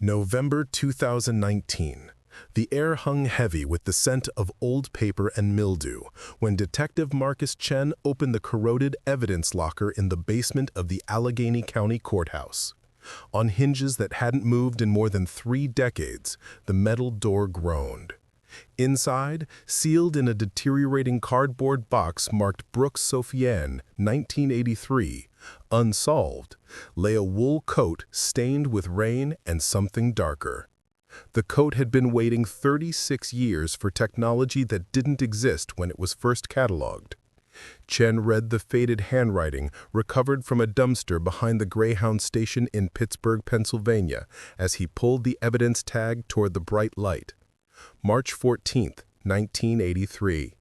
November 2019. The air hung heavy with the scent of old paper and mildew when Detective Marcus Chen opened the corroded evidence locker in the basement of the Allegheny County Courthouse. On hinges that hadn't moved in more than 3 decades, the metal door groaned. Inside, sealed in a deteriorating cardboard box marked Brooks Sofiane, 1983, unsolved, lay a wool coat stained with rain and something darker. The coat had been waiting 36 years for technology that didn't exist when it was first cataloged. Chen read the faded handwriting recovered from a dumpster behind the Greyhound station in Pittsburgh, Pennsylvania, as he pulled the evidence tag toward the bright light. March 14, 1983.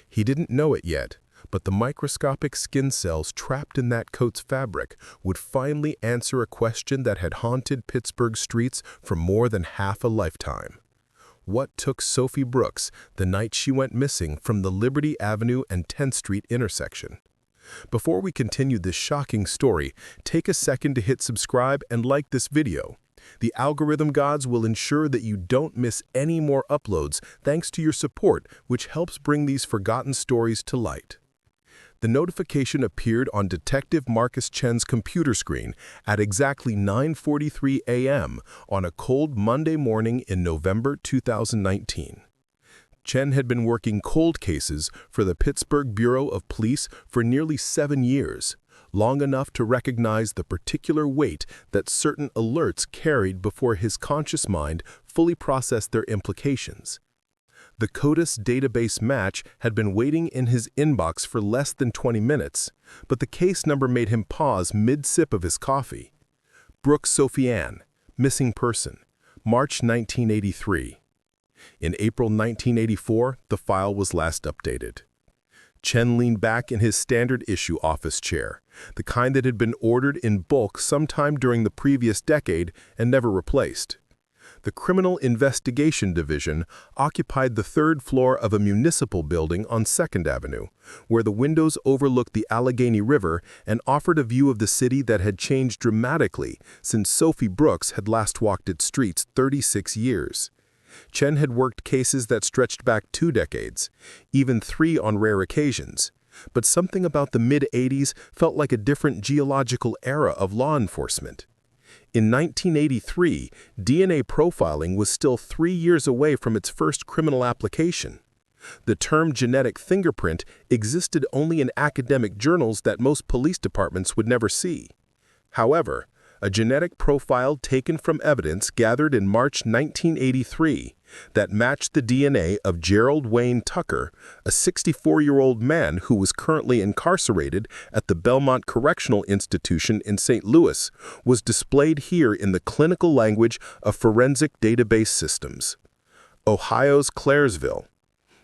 He didn't know it yet, but the microscopic skin cells trapped in that coat's fabric would finally answer a question that had haunted Pittsburgh streets for more than half a lifetime. What took Sophie Brooks the night she went missing from the Liberty Avenue and 10th Street intersection? Before we continue this shocking story, take a second to hit subscribe and like this video. The algorithm gods will ensure that you don't miss any more uploads thanks to your support, which helps bring these forgotten stories to light. The notification appeared on Detective Marcus Chen's computer screen at exactly 9:43 a.m. on a cold Monday morning in November 2019. Chen had been working cold cases for the Pittsburgh Bureau of Police for nearly 7 years, long enough to recognize the particular weight that certain alerts carried before his conscious mind fully processed their implications. The CODIS database match had been waiting in his inbox for less than 20 minutes, but the case number made him pause mid-sip of his coffee. Brooks Sofiane, missing person, March 1983. In April 1984, the file was last updated. Chen leaned back in his standard-issue office chair, the kind that had been ordered in bulk sometime during the previous decade and never replaced. The Criminal Investigation Division occupied the 3rd floor of a municipal building on 2nd Avenue, where the windows overlooked the Allegheny River and offered a view of the city that had changed dramatically since Sophie Brooks had last walked its streets 36 years. Chen had worked cases that stretched back 2 decades, even 3 on rare occasions, but something about the mid-80s felt like a different geological era of law enforcement. In 1983, DNA profiling was still 3 years away from its first criminal application. The term genetic fingerprint existed only in academic journals that most police departments would never see. However, a genetic profile taken from evidence gathered in March 1983 that matched the DNA of Gerald Wayne Tucker, a 64-year-old man who was currently incarcerated at the Belmont Correctional Institution in St. Louis, was displayed here in the clinical language of forensic database systems. Ohio's Claresville.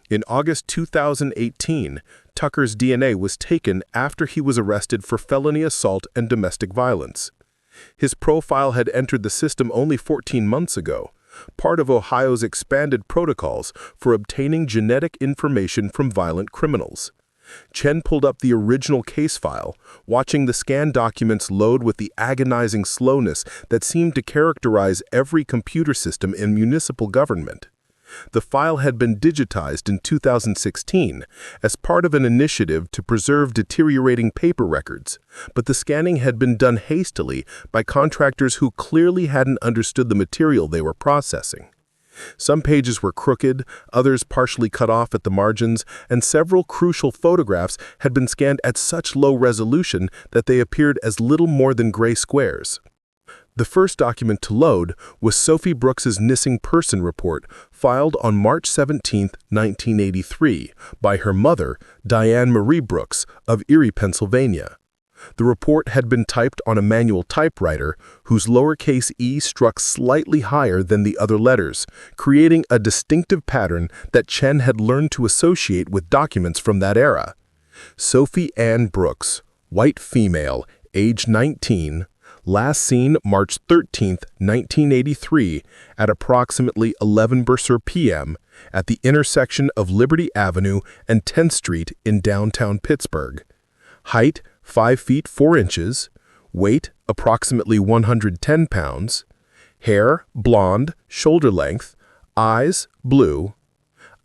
In August 2018, Tucker's DNA was taken after he was arrested for felony assault and domestic violence. His profile had entered the system only 14 months ago, part of Ohio's expanded protocols for obtaining genetic information from violent criminals. Chen pulled up the original case file, watching the scanned documents load with the agonizing slowness that seemed to characterize every computer system in municipal government. The file had been digitized in 2016 as part of an initiative to preserve deteriorating paper records, but the scanning had been done hastily by contractors who clearly hadn't understood the material they were processing. Some pages were crooked, others partially cut off at the margins, and several crucial photographs had been scanned at such low resolution that they appeared as little more than gray squares. The first document to load was Sophie Brooks's missing person report, filed on March 17, 1983, by her mother, Diane Marie Brooks, of Erie, Pennsylvania. The report had been typed on a manual typewriter whose lowercase e struck slightly higher than the other letters, creating a distinctive pattern that Chen had learned to associate with documents from that era. Sophie Ann Brooks, white female, age 19, last seen March 13, 1983, at approximately 11:00 p.m. at the intersection of Liberty Avenue and 10th Street in downtown Pittsburgh. Height 5 feet 4 inches, weight approximately 110 pounds, Hair, blonde, shoulder length, eyes, blue.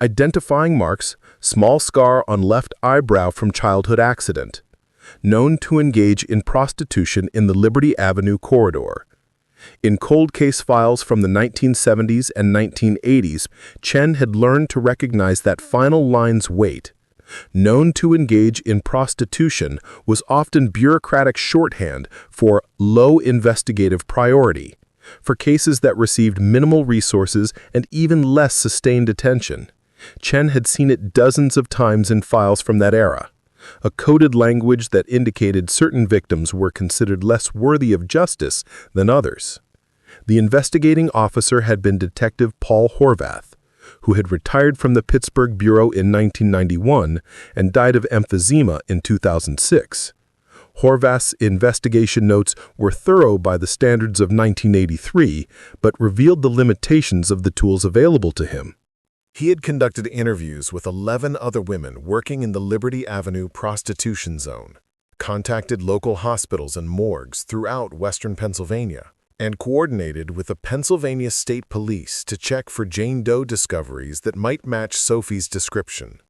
Identifying marks, small scar on left eyebrow from childhood accident. Known to engage in prostitution in the Liberty Avenue corridor. In cold case files from the 1970s and 1980s, Chen had learned to recognize that final line's weight. Known to engage in prostitution was often bureaucratic shorthand for low investigative priority, for cases that received minimal resources and even less sustained attention. Chen had seen it dozens of times in files from that era. A coded language that indicated certain victims were considered less worthy of justice than others. The investigating officer had been Detective Paul Horvath, who had retired from the Pittsburgh Bureau in 1991 and died of emphysema in 2006. Horvath's investigation notes were thorough by the standards of 1983, but revealed the limitations of the tools available to him. He had conducted interviews with 11 other women working in the Liberty Avenue prostitution zone, contacted local hospitals and morgues throughout western Pennsylvania, and coordinated with the Pennsylvania State Police to check for Jane Doe discoveries that might match Sophie's description.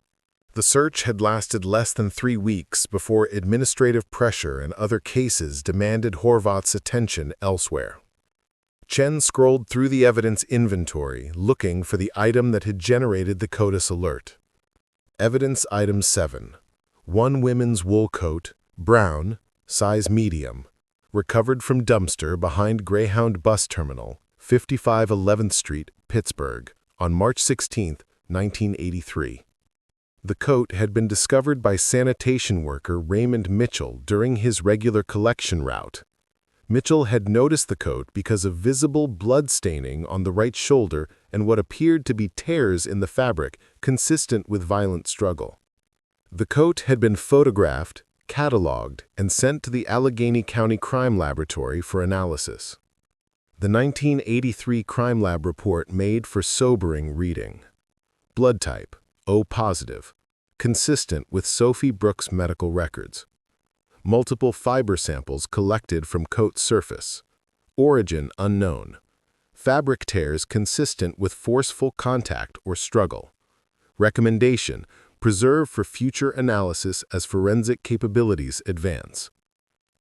The search had lasted less than 3 weeks before administrative pressure and other cases demanded Horvath's attention elsewhere. Chen scrolled through the evidence inventory, looking for the item that had generated the CODIS alert. Evidence Item 7. 1 women's wool coat, brown, size medium, recovered from dumpster behind Greyhound Bus Terminal, 55 11th Street, Pittsburgh, on March 16, 1983. The coat had been discovered by sanitation worker Raymond Mitchell during his regular collection route. Mitchell had noticed the coat because of visible blood staining on the right shoulder and what appeared to be tears in the fabric consistent with violent struggle. The coat had been photographed, cataloged, and sent to the Allegheny County Crime Laboratory for analysis. The 1983 Crime Lab report made for sobering reading. Blood type, O positive, consistent with Sophie Brooks' medical records. Multiple fiber samples collected from coat surface. Origin unknown. Fabric tears consistent with forceful contact or struggle. Recommendation: preserve for future analysis as forensic capabilities advance.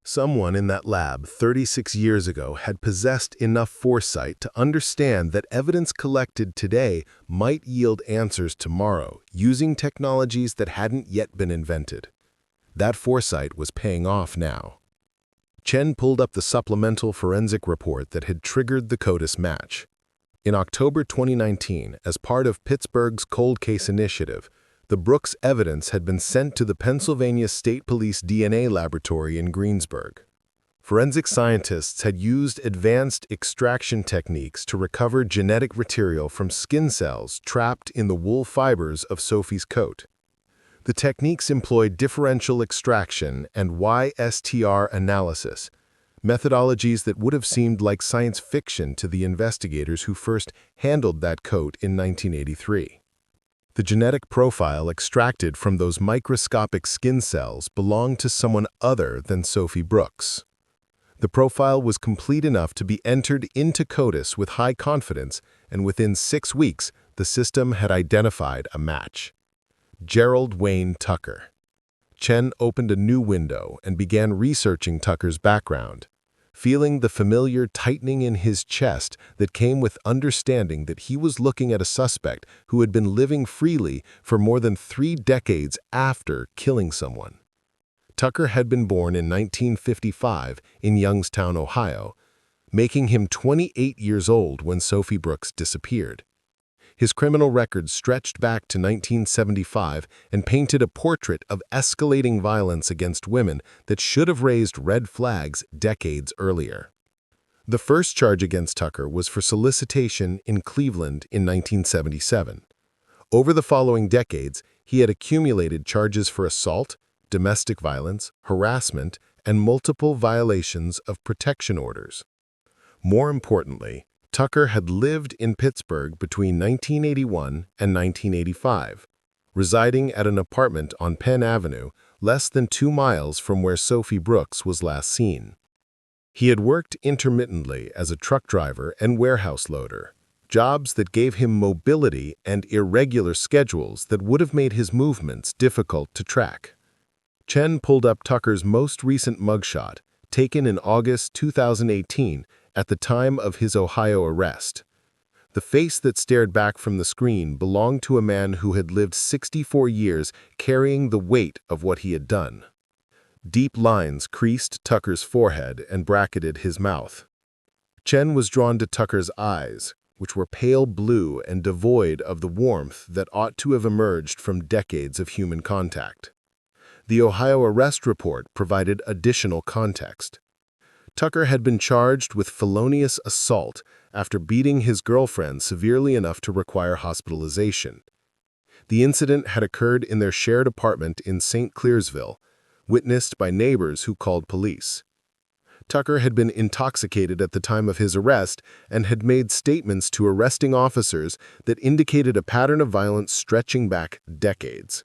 Someone in that lab 36 years ago had possessed enough foresight to understand that evidence collected today might yield answers tomorrow using technologies that hadn't yet been invented. That foresight was paying off now. Chen pulled up the supplemental forensic report that had triggered the CODIS match. In October 2019, as part of Pittsburgh's Cold Case Initiative, the Brooks evidence had been sent to the Pennsylvania State Police DNA Laboratory in Greensburg. Forensic scientists had used advanced extraction techniques to recover genetic material from skin cells trapped in the wool fibers of Sophie's coat. The techniques employed differential extraction and YSTR analysis, methodologies that would have seemed like science fiction to the investigators who first handled that coat in 1983. The genetic profile extracted from those microscopic skin cells belonged to someone other than Sophie Brooks. The profile was complete enough to be entered into CODIS with high confidence, and within 6 weeks, the system had identified a match. Gerald Wayne Tucker. Chen opened a new window and began researching Tucker's background, feeling the familiar tightening in his chest that came with understanding that he was looking at a suspect who had been living freely for more than 3 decades after killing someone. Tucker had been born in 1955 in Youngstown, Ohio, making him 28 years old when Sophie Brooks disappeared. His criminal record stretched back to 1975 and painted a portrait of escalating violence against women that should have raised red flags decades earlier. The first charge against Tucker was for solicitation in Cleveland in 1977. Over the following decades, he had accumulated charges for assault, domestic violence, harassment, and multiple violations of protection orders. More importantly, Tucker had lived in Pittsburgh between 1981 and 1985, residing at an apartment on Penn Avenue, less than 2 miles from where Sophie Brooks was last seen. He had worked intermittently as a truck driver and warehouse loader, jobs that gave him mobility and irregular schedules that would have made his movements difficult to track. Chen pulled up Tucker's most recent mugshot, taken in August 2018 at the time of his Ohio arrest. The face that stared back from the screen belonged to a man who had lived 64 years carrying the weight of what he had done. Deep lines creased Tucker's forehead and bracketed his mouth. Chen was drawn to Tucker's eyes, which were pale blue and devoid of the warmth that ought to have emerged from decades of human contact. The Ohio arrest report provided additional context. Tucker had been charged with felonious assault after beating his girlfriend severely enough to require hospitalization. The incident had occurred in their shared apartment in St. Clairsville, witnessed by neighbors who called police. Tucker had been intoxicated at the time of his arrest and had made statements to arresting officers that indicated a pattern of violence stretching back decades.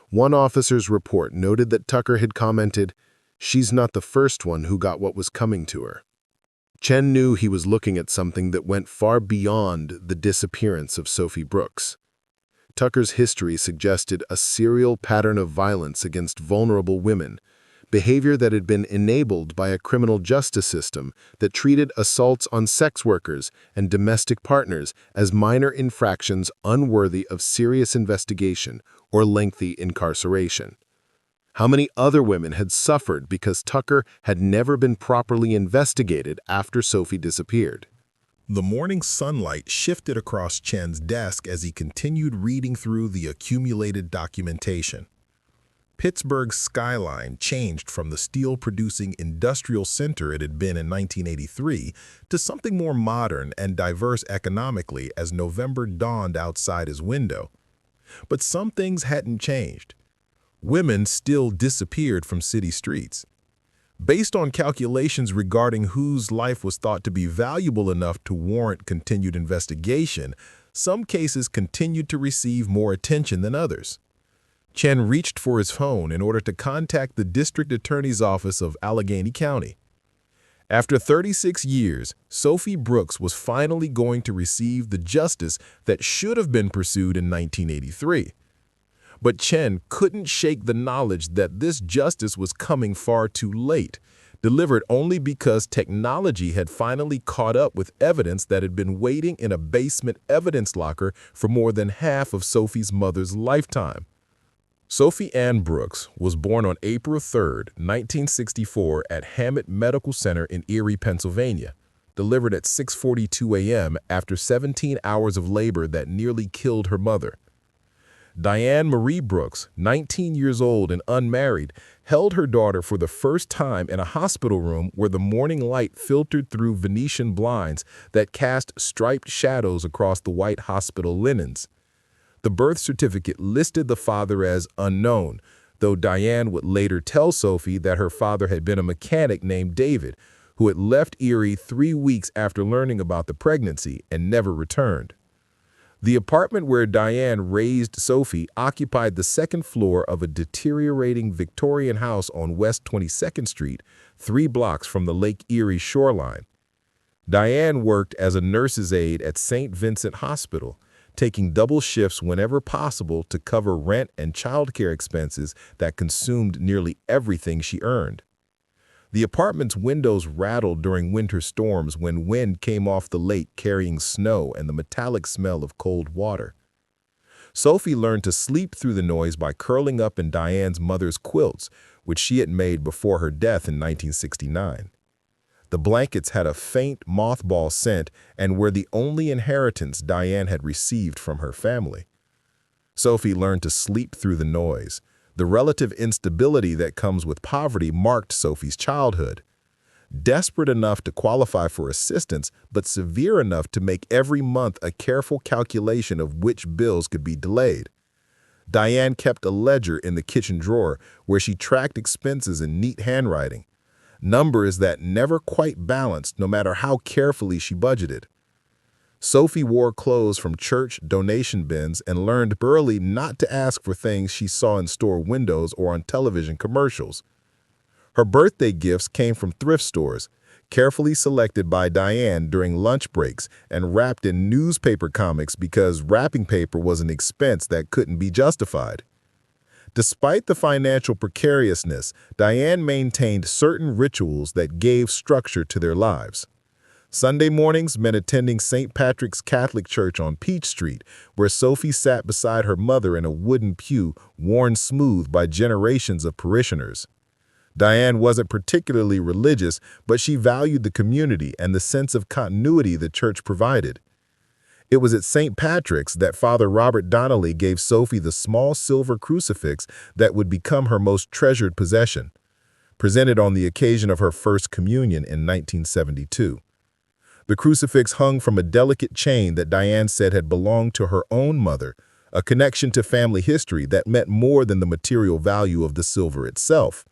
One officer's report noted that Tucker had commented, "She's not the first one who got what was coming to her." Chen knew he was looking at something that went far beyond the disappearance of Sophie Brooks. Tucker's history suggested a serial pattern of violence against vulnerable women, behavior that had been enabled by a criminal justice system that treated assaults on sex workers and domestic partners as minor infractions unworthy of serious investigation or lengthy incarceration. How many other women had suffered because Tucker had never been properly investigated after Sophie disappeared? The morning sunlight shifted across Chen's desk as he continued reading through the accumulated documentation. Pittsburgh's skyline changed from the steel-producing industrial center it had been in 1983 to something more modern and diverse economically as November dawned outside his window. But some things hadn't changed. Women still disappeared from city streets. Based on calculations regarding whose life was thought to be valuable enough to warrant continued investigation, some cases continued to receive more attention than others. Chen reached for his phone in order to contact the district attorney's office of Allegheny County. After 36 years, Sophie Brooks was finally going to receive the justice that should have been pursued in 1983. But Chen couldn't shake the knowledge that this justice was coming far too late, delivered only because technology had finally caught up with evidence that had been waiting in a basement evidence locker for more than half of Sophie's mother's lifetime. Sophie Ann Brooks was born on April 3, 1964 at Hammett Medical Center in Erie, Pennsylvania, delivered at 6:42 a.m. after 17 hours of labor that nearly killed her mother. Diane Marie Brooks, 19 years old and unmarried, held her daughter for the first time in a hospital room where the morning light filtered through Venetian blinds that cast striped shadows across the white hospital linens. The birth certificate listed the father as unknown, though Diane would later tell Sophie that her father had been a mechanic named David, who had left Erie 3 weeks after learning about the pregnancy and never returned. The apartment where Diane raised Sophie occupied the second floor of a deteriorating Victorian house on West 22nd Street, 3 blocks from the Lake Erie shoreline. Diane worked as a nurse's aide at St. Vincent Hospital, taking double shifts whenever possible to cover rent and childcare expenses that consumed nearly everything she earned. The apartment's windows rattled during winter storms when wind came off the lake carrying snow and the metallic smell of cold water. Sophie learned to sleep through the noise by curling up in Diane's mother's quilts, which she had made before her death in 1969. The blankets had a faint mothball scent and were the only inheritance Diane had received from her family. Sophie learned to sleep through the noise. The relative instability that comes with poverty marked Sophie's childhood. Desperate enough to qualify for assistance, but severe enough to make every month a careful calculation of which bills could be delayed. Diane kept a ledger in the kitchen drawer where she tracked expenses in neat handwriting, numbers that never quite balanced no matter how carefully she budgeted. Sophie wore clothes from church donation bins and learned early not to ask for things she saw in store windows or on television commercials. Her birthday gifts came from thrift stores, carefully selected by Diane during lunch breaks and wrapped in newspaper comics because wrapping paper was an expense that couldn't be justified. Despite the financial precariousness, Diane maintained certain rituals that gave structure to their lives. Sunday mornings meant attending St. Patrick's Catholic Church on Peach Street, where Sophie sat beside her mother in a wooden pew worn smooth by generations of parishioners. Diane wasn't particularly religious, but she valued the community and the sense of continuity the church provided. It was at St. Patrick's that Father Robert Donnelly gave Sophie the small silver crucifix that would become her most treasured possession, presented on the occasion of her first communion in 1972. The crucifix hung from a delicate chain that Diane said had belonged to her own mother, a connection to family history that meant more than the material value of the silver itself.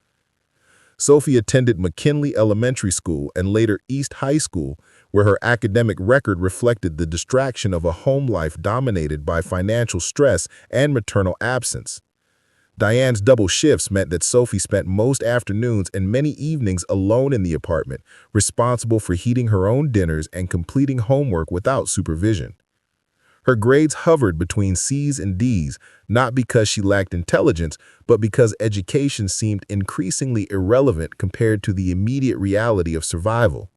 Sophie attended McKinley Elementary School and later East High School, where her academic record reflected the distraction of a home life dominated by financial stress and maternal absence. Diane's double shifts meant that Sophie spent most afternoons and many evenings alone in the apartment, responsible for heating her own dinners and completing homework without supervision. Her grades hovered between C's and D's, not because she lacked intelligence, but because education seemed increasingly irrelevant compared to the immediate reality of survival.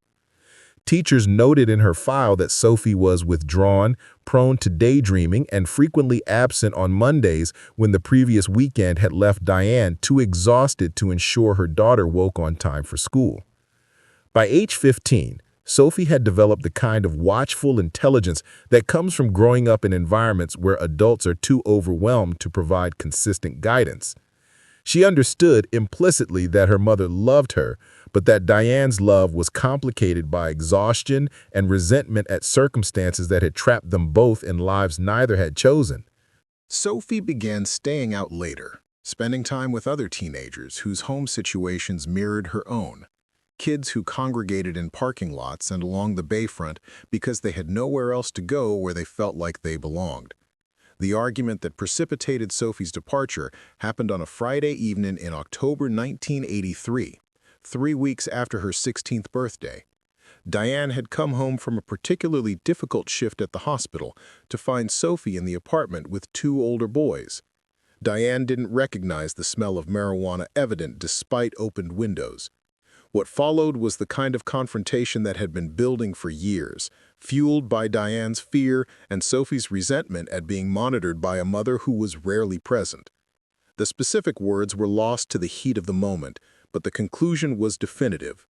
Teachers noted in her file that Sophie was withdrawn, prone to daydreaming, and frequently absent on Mondays when the previous weekend had left Diane too exhausted to ensure her daughter woke on time for school. By age 15, Sophie had developed the kind of watchful intelligence that comes from growing up in environments where adults are too overwhelmed to provide consistent guidance. She understood implicitly that her mother loved her, but that Diane's love was complicated by exhaustion and resentment at circumstances that had trapped them both in lives neither had chosen. Sophie began staying out later, spending time with other teenagers whose home situations mirrored her own. Kids who congregated in parking lots and along the bayfront because they had nowhere else to go where they felt like they belonged. The argument that precipitated Sophie's departure happened on a Friday evening in October 1983, 3 weeks after her 16th birthday. Diane had come home from a particularly difficult shift at the hospital to find Sophie in the apartment with 2 older boys. Diane didn't recognize the smell of marijuana evident despite opened windows. What followed was the kind of confrontation that had been building for years, fueled by Diane's fear and Sophie's resentment at being monitored by a mother who was rarely present. The specific words were lost to the heat of the moment, but the conclusion was definitive.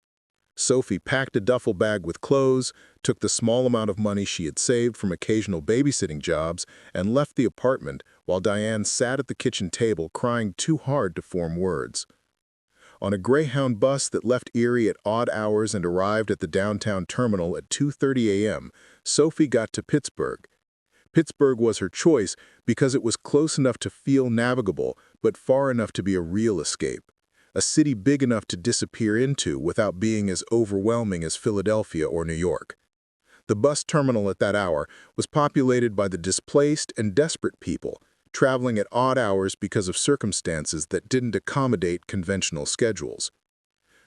Sophie packed a duffel bag with clothes, took the small amount of money she had saved from occasional babysitting jobs, and left the apartment while Diane sat at the kitchen table crying too hard to form words. On a Greyhound bus that left Erie at odd hours and arrived at the downtown terminal at 2:30 a.m., Sophie got to Pittsburgh. Pittsburgh was her choice because it was close enough to feel navigable, but far enough to be a real escape. A city big enough to disappear into without being as overwhelming as Philadelphia or New York. The bus terminal at that hour was populated by the displaced and desperate people, traveling at odd hours because of circumstances that didn't accommodate conventional schedules.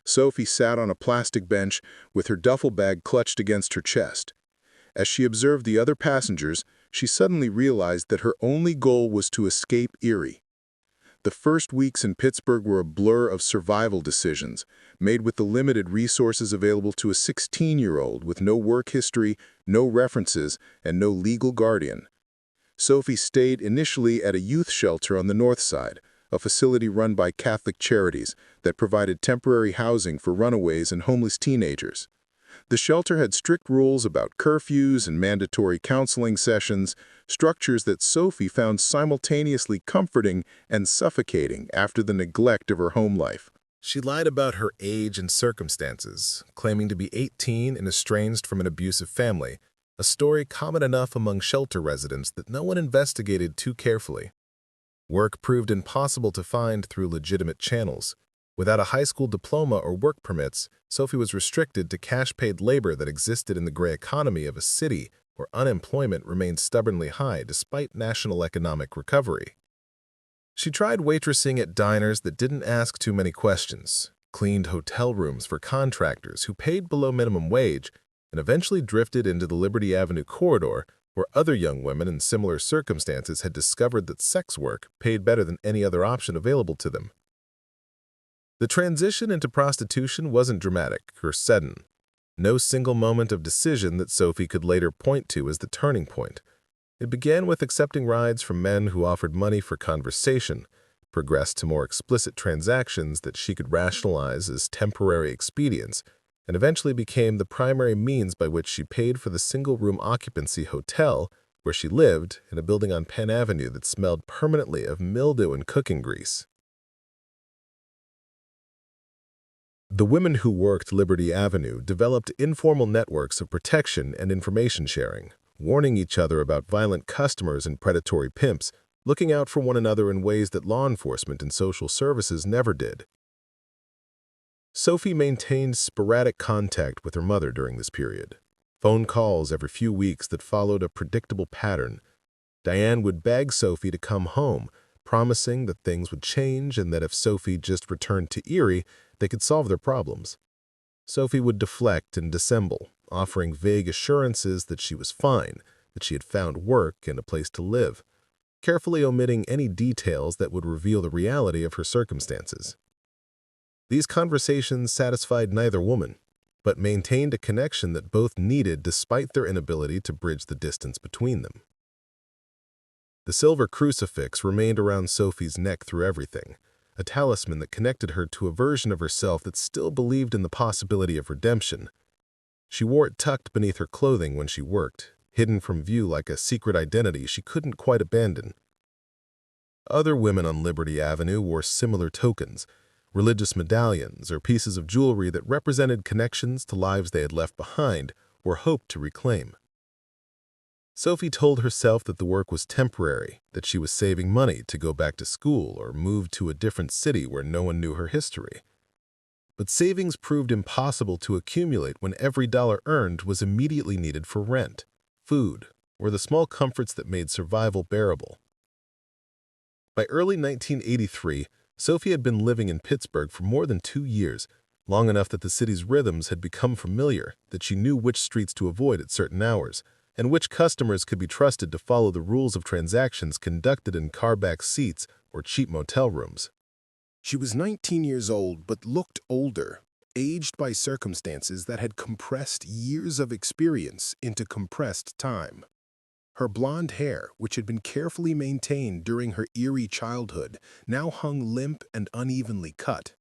Sophie sat on a plastic bench with her duffel bag clutched against her chest. As she observed the other passengers, she suddenly realized that her only goal was to escape Erie. The first weeks in Pittsburgh were a blur of survival decisions, made with the limited resources available to a 16-year-old with no work history, no references, and no legal guardian. Sophie stayed initially at a youth shelter on the north side, a facility run by Catholic Charities that provided temporary housing for runaways and homeless teenagers. The shelter had strict rules about curfews and mandatory counseling sessions, structures that Sophie found simultaneously comforting and suffocating after the neglect of her home life. She lied about her age and circumstances, claiming to be 18 and estranged from an abusive family, a story common enough among shelter residents that no one investigated too carefully. Work proved impossible to find through legitimate channels. Without a high school diploma or work permits, Sophie was restricted to cash-paid labor that existed in the gray economy of a city where unemployment remained stubbornly high despite national economic recovery. She tried waitressing at diners that didn't ask too many questions, cleaned hotel rooms for contractors who paid below minimum wage, and eventually drifted into the Liberty Avenue corridor, where other young women in similar circumstances had discovered that sex work paid better than any other option available to them. The transition into prostitution wasn't dramatic or sudden. No single moment of decision that Sophie could later point to as the turning point. It began with accepting rides from men who offered money for conversation, progressed to more explicit transactions that she could rationalize as temporary expedients, and eventually became the primary means by which she paid for the single-room occupancy hotel where she lived in a building on Penn Avenue that smelled permanently of mildew and cooking grease. The women who worked Liberty Avenue developed informal networks of protection and information sharing, warning each other about violent customers and predatory pimps, looking out for one another in ways that law enforcement and social services never did. Sophie maintained sporadic contact with her mother during this period. Phone calls every few weeks that followed a predictable pattern. Diane would beg Sophie to come home, promising that things would change and that if Sophie just returned to Erie, they could solve their problems. Sophie would deflect and dissemble, offering vague assurances that she was fine, that she had found work and a place to live, carefully omitting any details that would reveal the reality of her circumstances. These conversations satisfied neither woman, but maintained a connection that both needed despite their inability to bridge the distance between them. The silver crucifix remained around Sophie's neck through everything, a talisman that connected her to a version of herself that still believed in the possibility of redemption. She wore it tucked beneath her clothing when she worked, hidden from view like a secret identity she couldn't quite abandon. Other women on Liberty Avenue wore similar tokens, religious medallions or pieces of jewelry that represented connections to lives they had left behind or hoped to reclaim. Sophie told herself that the work was temporary, that she was saving money to go back to school or move to a different city where no one knew her history. But savings proved impossible to accumulate when every dollar earned was immediately needed for rent, food, or the small comforts that made survival bearable. By early 1983, Sophie had been living in Pittsburgh for more than 2 years, long enough that the city's rhythms had become familiar, that she knew which streets to avoid at certain hours, and which customers could be trusted to follow the rules of transactions conducted in car-back seats or cheap motel rooms. She was 19 years old but looked older, aged by circumstances that had compressed years of experience into compressed time. Her blonde hair, which had been carefully maintained during her eerie childhood, now hung limp and unevenly cut.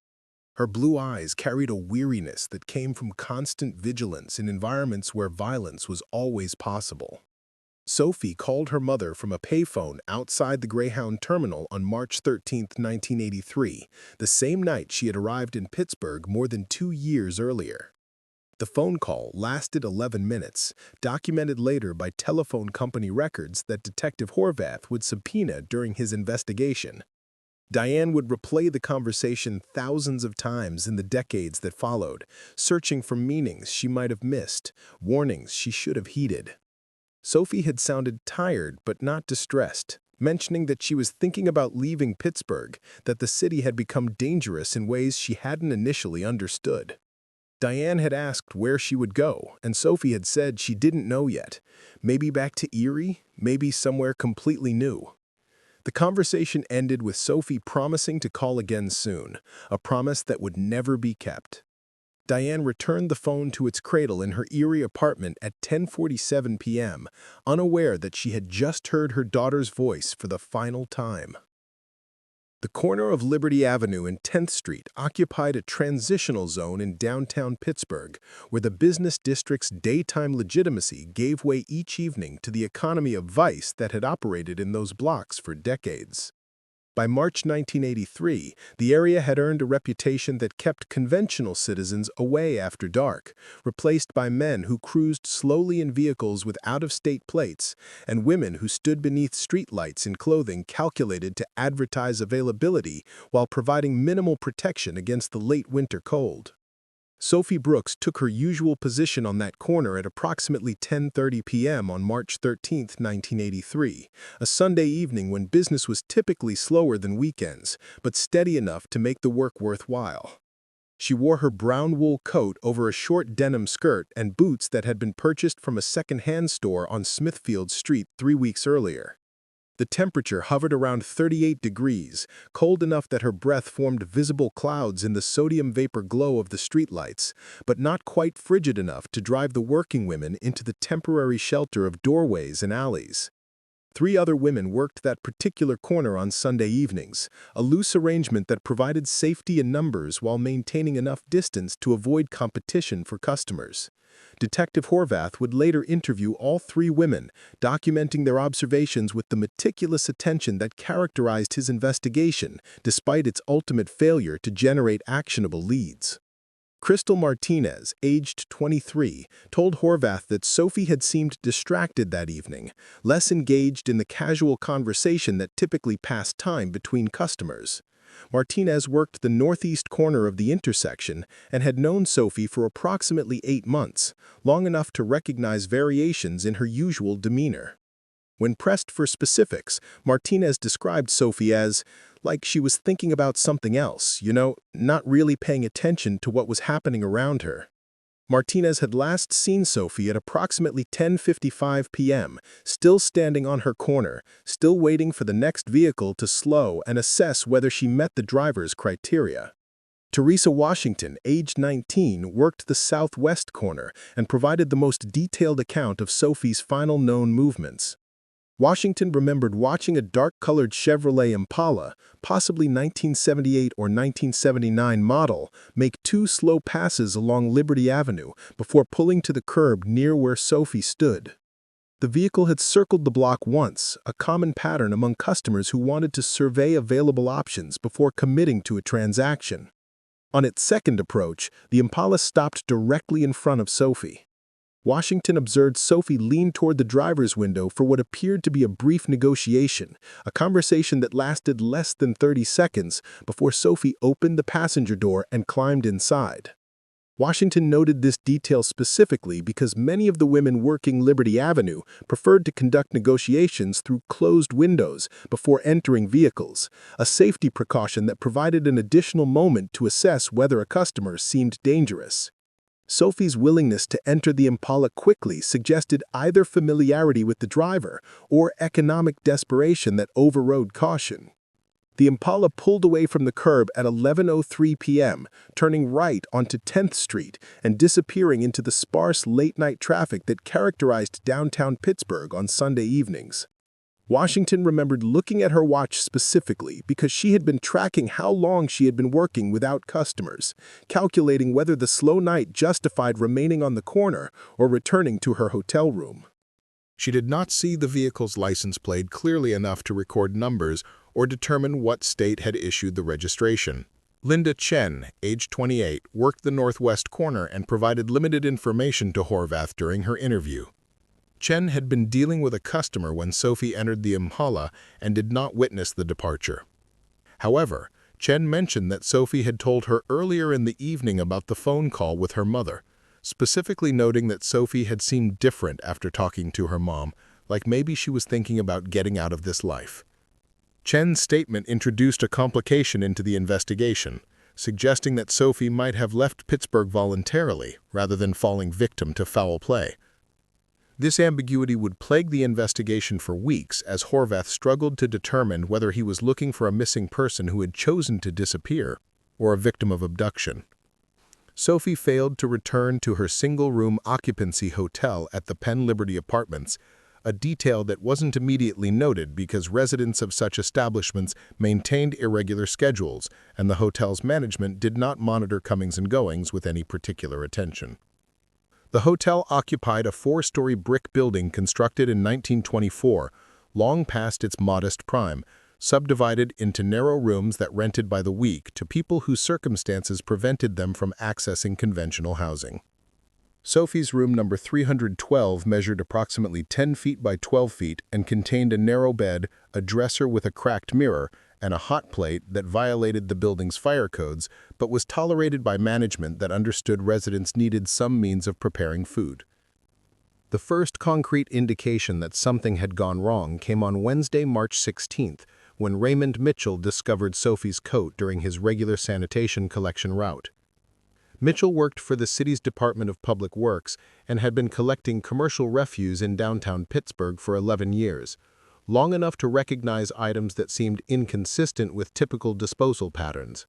Her blue eyes carried a weariness that came from constant vigilance in environments where violence was always possible. Sophie called her mother from a payphone outside the Greyhound terminal on March 13, 1983, the same night she had arrived in Pittsburgh more than 2 years earlier. The phone call lasted 11 minutes, documented later by telephone company records that Detective Horvath would subpoena during his investigation. Diane would replay the conversation thousands of times in the decades that followed, searching for meanings she might have missed, warnings she should have heeded. Sophie had sounded tired but not distressed, mentioning that she was thinking about leaving Pittsburgh, that the city had become dangerous in ways she hadn't initially understood. Diane had asked where she would go, and Sophie had said she didn't know yet. Maybe back to Erie, maybe somewhere completely new. The conversation ended with Sophie promising to call again soon, a promise that would never be kept. Diane returned the phone to its cradle in her Erie apartment at 10:47 p.m., unaware that she had just heard her daughter's voice for the final time. The corner of Liberty Avenue and 10th Street occupied a transitional zone in downtown Pittsburgh, where the business district's daytime legitimacy gave way each evening to the economy of vice that had operated in those blocks for decades. By March 1983, the area had earned a reputation that kept conventional citizens away after dark, replaced by men who cruised slowly in vehicles with out-of-state plates and women who stood beneath streetlights in clothing calculated to advertise availability while providing minimal protection against the late winter cold. Sophie Brooks took her usual position on that corner at approximately 10:30 p.m. on March 13, 1983, a Sunday evening when business was typically slower than weekends, but steady enough to make the work worthwhile. She wore her brown wool coat over a short denim skirt and boots that had been purchased from a second-hand store on Smithfield Street 3 weeks earlier. The temperature hovered around 38 degrees, cold enough that her breath formed visible clouds in the sodium vapor glow of the streetlights, but not quite frigid enough to drive the working women into the temporary shelter of doorways and alleys. 3 other women worked that particular corner on Sunday evenings, a loose arrangement that provided safety in numbers while maintaining enough distance to avoid competition for customers. Detective Horvath would later interview all 3 women, documenting their observations with the meticulous attention that characterized his investigation, despite its ultimate failure to generate actionable leads. Crystal Martinez, aged 23, told Horvath that Sophie had seemed distracted that evening, less engaged in the casual conversation that typically passed time between customers. Martinez worked the northeast corner of the intersection and had known Sophie for approximately 8 months, long enough to recognize variations in her usual demeanor. When pressed for specifics, Martinez described Sophie as, like she was thinking about something else, not really paying attention to what was happening around her. Martinez had last seen Sophie at approximately 10:55 p.m., still standing on her corner, still waiting for the next vehicle to slow and assess whether she met the driver's criteria. Teresa Washington, aged 19, worked the southwest corner and provided the most detailed account of Sophie's final known movements. Washington remembered watching a dark-colored Chevrolet Impala, possibly 1978 or 1979 model, make 2 slow passes along Liberty Avenue before pulling to the curb near where Sophie stood. The vehicle had circled the block once, a common pattern among customers who wanted to survey available options before committing to a transaction. On its second approach, the Impala stopped directly in front of Sophie. Washington observed Sophie lean toward the driver's window for what appeared to be a brief negotiation, a conversation that lasted less than 30 seconds before Sophie opened the passenger door and climbed inside. Washington noted this detail specifically because many of the women working Liberty Avenue preferred to conduct negotiations through closed windows before entering vehicles, a safety precaution that provided an additional moment to assess whether a customer seemed dangerous. Sophie's willingness to enter the Impala quickly suggested either familiarity with the driver or economic desperation that overrode caution. The Impala pulled away from the curb at 11:03 p.m., turning right onto 10th Street and disappearing into the sparse late-night traffic that characterized downtown Pittsburgh on Sunday evenings. Washington remembered looking at her watch specifically because she had been tracking how long she had been working without customers, calculating whether the slow night justified remaining on the corner or returning to her hotel room. She did not see the vehicle's license plate clearly enough to record numbers or determine what state had issued the registration. Linda Chen, age 28, worked the northwest corner and provided limited information to Horvath during her interview. Chen had been dealing with a customer when Sophie entered the Impala and did not witness the departure. However, Chen mentioned that Sophie had told her earlier in the evening about the phone call with her mother, specifically noting that Sophie had seemed different after talking to her mom, like maybe she was thinking about getting out of this life. Chen's statement introduced a complication into the investigation, suggesting that Sophie might have left Pittsburgh voluntarily rather than falling victim to foul play. This ambiguity would plague the investigation for weeks as Horvath struggled to determine whether he was looking for a missing person who had chosen to disappear or a victim of abduction. Sophie failed to return to her single-room occupancy hotel at the Penn Liberty Apartments, a detail that wasn't immediately noted because residents of such establishments maintained irregular schedules and the hotel's management did not monitor comings and goings with any particular attention. The hotel occupied a 4-story brick building constructed in 1924, long past its modest prime, subdivided into narrow rooms that rented by the week to people whose circumstances prevented them from accessing conventional housing. Sophie's room number 312 measured approximately 10 feet by 12 feet and contained a narrow bed, a dresser with a cracked mirror, and a hot plate that violated the building's fire codes but was tolerated by management that understood residents needed some means of preparing food. The first concrete indication that something had gone wrong came on Wednesday, March 16th, when Raymond Mitchell discovered Sophie's coat during his regular sanitation collection route. Mitchell worked for the city's Department of Public Works and had been collecting commercial refuse in downtown Pittsburgh for 11 years, long enough to recognize items that seemed inconsistent with typical disposal patterns.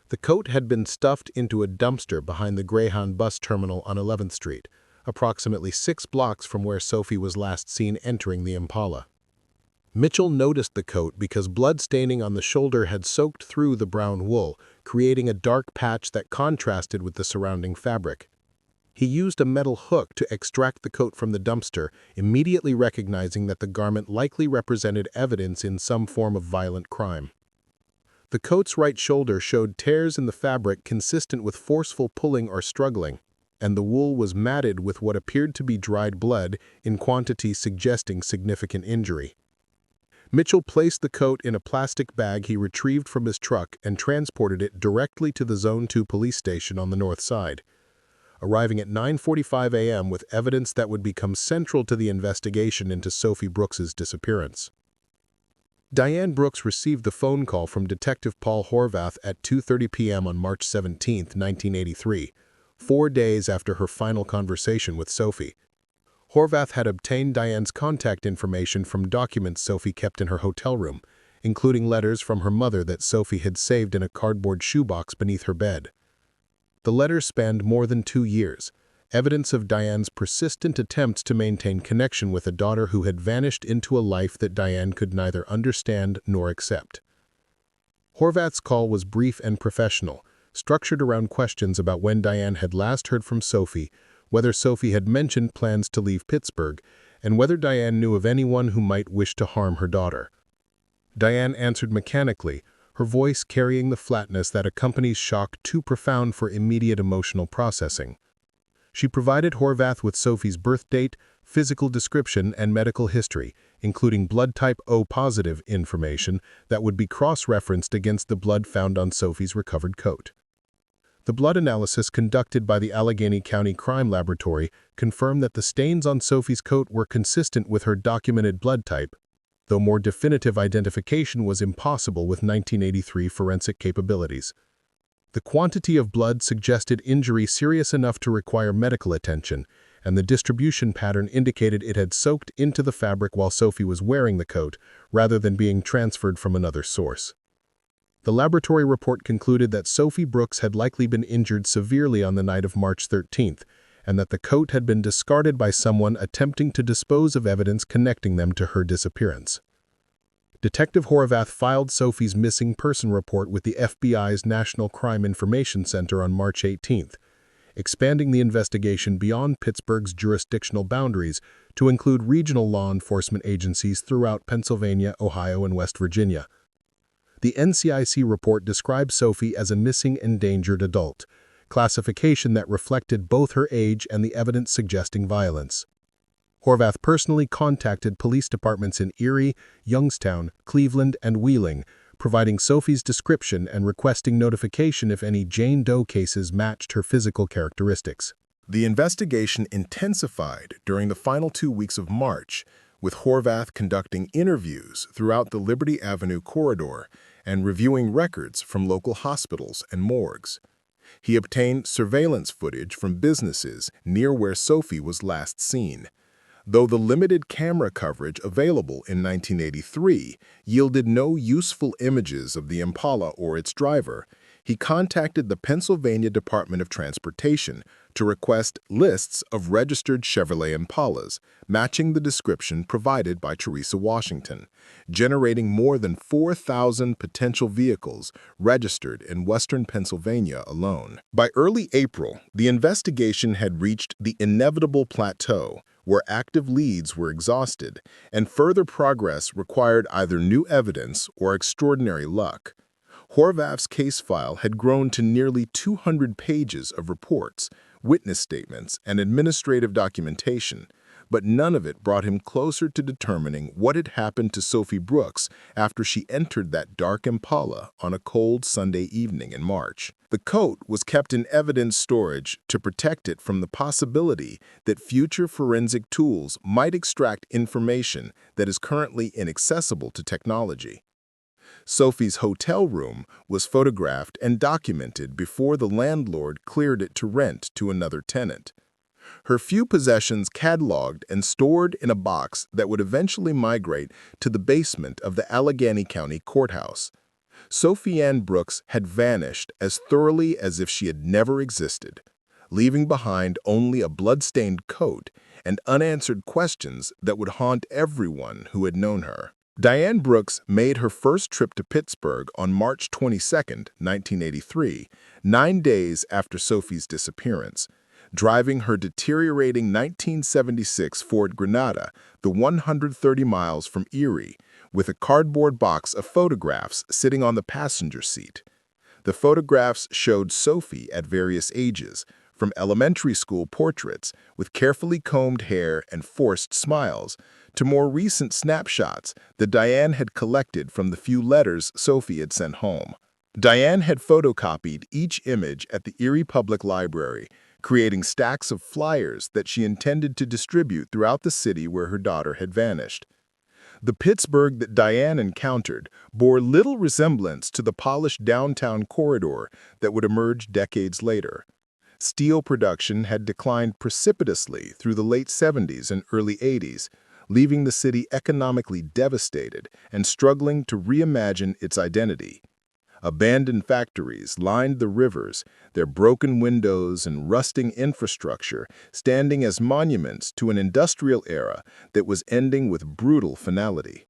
The coat had been stuffed into a dumpster behind the Greyhound bus terminal on 11th Street, approximately 6 blocks from where Sophie was last seen entering the Impala. Mitchell noticed the coat because blood staining on the shoulder had soaked through the brown wool, creating a dark patch that contrasted with the surrounding fabric. He used a metal hook to extract the coat from the dumpster, immediately recognizing that the garment likely represented evidence in some form of violent crime. The coat's right shoulder showed tears in the fabric consistent with forceful pulling or struggling, and the wool was matted with what appeared to be dried blood in quantity suggesting significant injury. Mitchell placed the coat in a plastic bag he retrieved from his truck and transported it directly to the Zone 2 police station on the north side, arriving at 9:45 a.m. with evidence that would become central to the investigation into Sophie Brooks's disappearance. Diane Brooks received the phone call from Detective Paul Horvath at 2:30 p.m. on March 17, 1983, 4 days after her final conversation with Sophie. Horvath had obtained Diane's contact information from documents Sophie kept in her hotel room, including letters from her mother that Sophie had saved in a cardboard shoebox beneath her bed. The letters spanned more than 2 years, evidence of Diane's persistent attempts to maintain connection with a daughter who had vanished into a life that Diane could neither understand nor accept. Horvath's call was brief and professional, structured around questions about when Diane had last heard from Sophie, whether Sophie had mentioned plans to leave Pittsburgh, and whether Diane knew of anyone who might wish to harm her daughter. Diane answered mechanically, her voice carrying the flatness that accompanies shock too profound for immediate emotional processing. She provided Horvath with Sophie's birth date, physical description, and medical history, including blood type O-positive information that would be cross-referenced against the blood found on Sophie's recovered coat. The blood analysis conducted by the Allegheny County Crime Laboratory confirmed that the stains on Sophie's coat were consistent with her documented blood type, though more definitive identification was impossible with 1983 forensic capabilities. The quantity of blood suggested injury serious enough to require medical attention, and the distribution pattern indicated it had soaked into the fabric while Sophie was wearing the coat, rather than being transferred from another source. The laboratory report concluded that Sophie Brooks had likely been injured severely on the night of March 13th, and that the coat had been discarded by someone attempting to dispose of evidence connecting them to her disappearance. Detective Horvath filed Sophie's missing person report with the FBI's National Crime Information Center on March 18th, expanding the investigation beyond Pittsburgh's jurisdictional boundaries to include regional law enforcement agencies throughout Pennsylvania, Ohio, and West Virginia. The NCIC report described Sophie as a missing endangered adult, classification that reflected both her age and the evidence suggesting violence. Horvath personally contacted police departments in Erie, Youngstown, Cleveland, and Wheeling, providing Sophie's description and requesting notification if any Jane Doe cases matched her physical characteristics. The investigation intensified during the final 2 weeks of March, with Horvath conducting interviews throughout the Liberty Avenue corridor and reviewing records from local hospitals and morgues. He obtained surveillance footage from businesses near where Sophie was last seen. Though the limited camera coverage available in 1983 yielded no useful images of the Impala or its driver, he contacted the Pennsylvania Department of Transportation to request lists of registered Chevrolet Impalas, matching the description provided by Teresa Washington, generating more than 4,000 potential vehicles registered in western Pennsylvania alone. By early April, the investigation had reached the inevitable plateau, where active leads were exhausted, and further progress required either new evidence or extraordinary luck. Horvath's case file had grown to nearly 200 pages of reports, witness statements, and administrative documentation, but none of it brought him closer to determining what had happened to Sophie Brooks after she entered that dark Impala on a cold Sunday evening in March. The coat was kept in evidence storage to protect it from the possibility that future forensic tools might extract information that is currently inaccessible to technology. Sophie's hotel room was photographed and documented before the landlord cleared it to rent to another tenant. Her few possessions cataloged and stored in a box that would eventually migrate to the basement of the Allegheny County Courthouse. Sophie Ann Brooks had vanished as thoroughly as if she had never existed, leaving behind only a blood-stained coat and unanswered questions that would haunt everyone who had known her. Diane Brooks made her first trip to Pittsburgh on March 22, 1983, 9 days after Sophie's disappearance, driving her deteriorating 1976 Ford Granada the 130 miles from Erie, with a cardboard box of photographs sitting on the passenger seat. The photographs showed Sophie at various ages, from elementary school portraits with carefully combed hair and forced smiles, to more recent snapshots that Diane had collected from the few letters Sophie had sent home. Diane had photocopied each image at the Erie Public Library, creating stacks of flyers that she intended to distribute throughout the city where her daughter had vanished. The Pittsburgh that Diane encountered bore little resemblance to the polished downtown corridor that would emerge decades later. Steel production had declined precipitously through the late 70s and early 80s, leaving the city economically devastated and struggling to reimagine its identity. Abandoned factories lined the rivers, their broken windows and rusting infrastructure standing as monuments to an industrial era that was ending with brutal finality.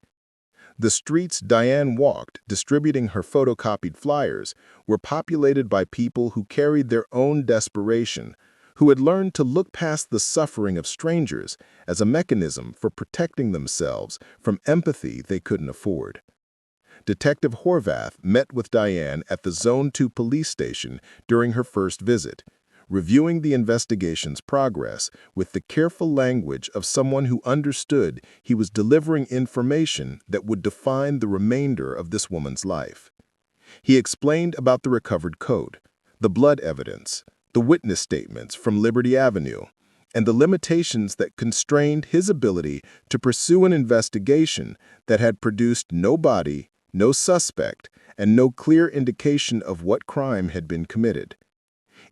The streets Diane walked, distributing her photocopied flyers, were populated by people who carried their own desperation, who had learned to look past the suffering of strangers as a mechanism for protecting themselves from empathy they couldn't afford. Detective Horvath met with Diane at the Zone 2 police station during her first visit, reviewing the investigation's progress with the careful language of someone who understood he was delivering information that would define the remainder of this woman's life. He explained about the recovered coat, the blood evidence, the witness statements from Liberty Avenue, and the limitations that constrained his ability to pursue an investigation that had produced no body, no suspect, and no clear indication of what crime had been committed.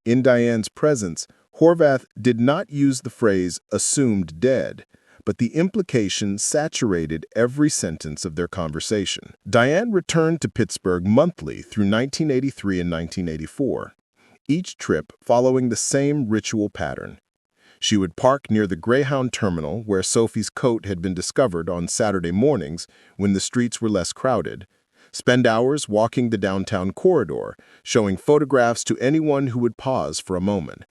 In Diane's presence, Horvath did not use the phrase "assumed dead," but the implication saturated every sentence of their conversation. Diane returned to Pittsburgh monthly through 1983 and 1984, each trip following the same ritual pattern. She would park near the Greyhound terminal where Sophie's coat had been discovered on Saturday mornings when the streets were less crowded, spend hours walking the downtown corridor, showing photographs to anyone who would pause for a moment.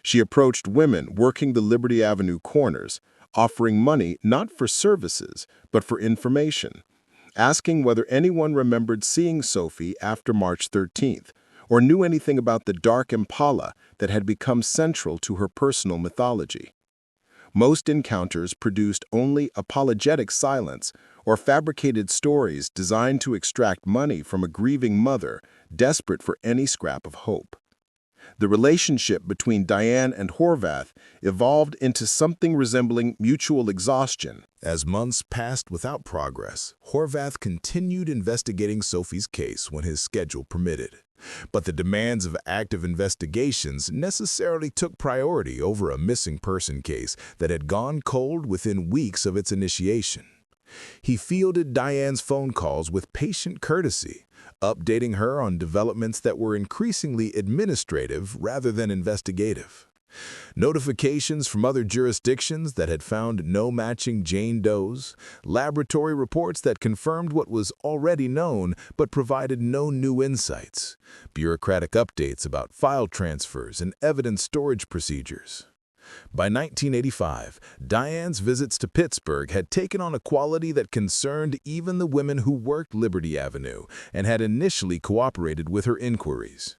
She approached women working the Liberty Avenue corners, offering money not for services, but for information, asking whether anyone remembered seeing Sophie after March 13th, or knew anything about the dark Impala that had become central to her personal mythology. Most encounters produced only apologetic silence or fabricated stories designed to extract money from a grieving mother desperate for any scrap of hope. The relationship between Diane and Horvath evolved into something resembling mutual exhaustion. As months passed without progress, Horvath continued investigating Sophie's case when his schedule permitted. But the demands of active investigations necessarily took priority over a missing person case that had gone cold within weeks of its initiation. He fielded Diane's phone calls with patient courtesy, updating her on developments that were increasingly administrative rather than investigative. Notifications from other jurisdictions that had found no matching Jane Does, laboratory reports that confirmed what was already known but provided no new insights, bureaucratic updates about file transfers and evidence storage procedures. By 1985, Diane's visits to Pittsburgh had taken on a quality that concerned even the women who worked Liberty Avenue and had initially cooperated with her inquiries.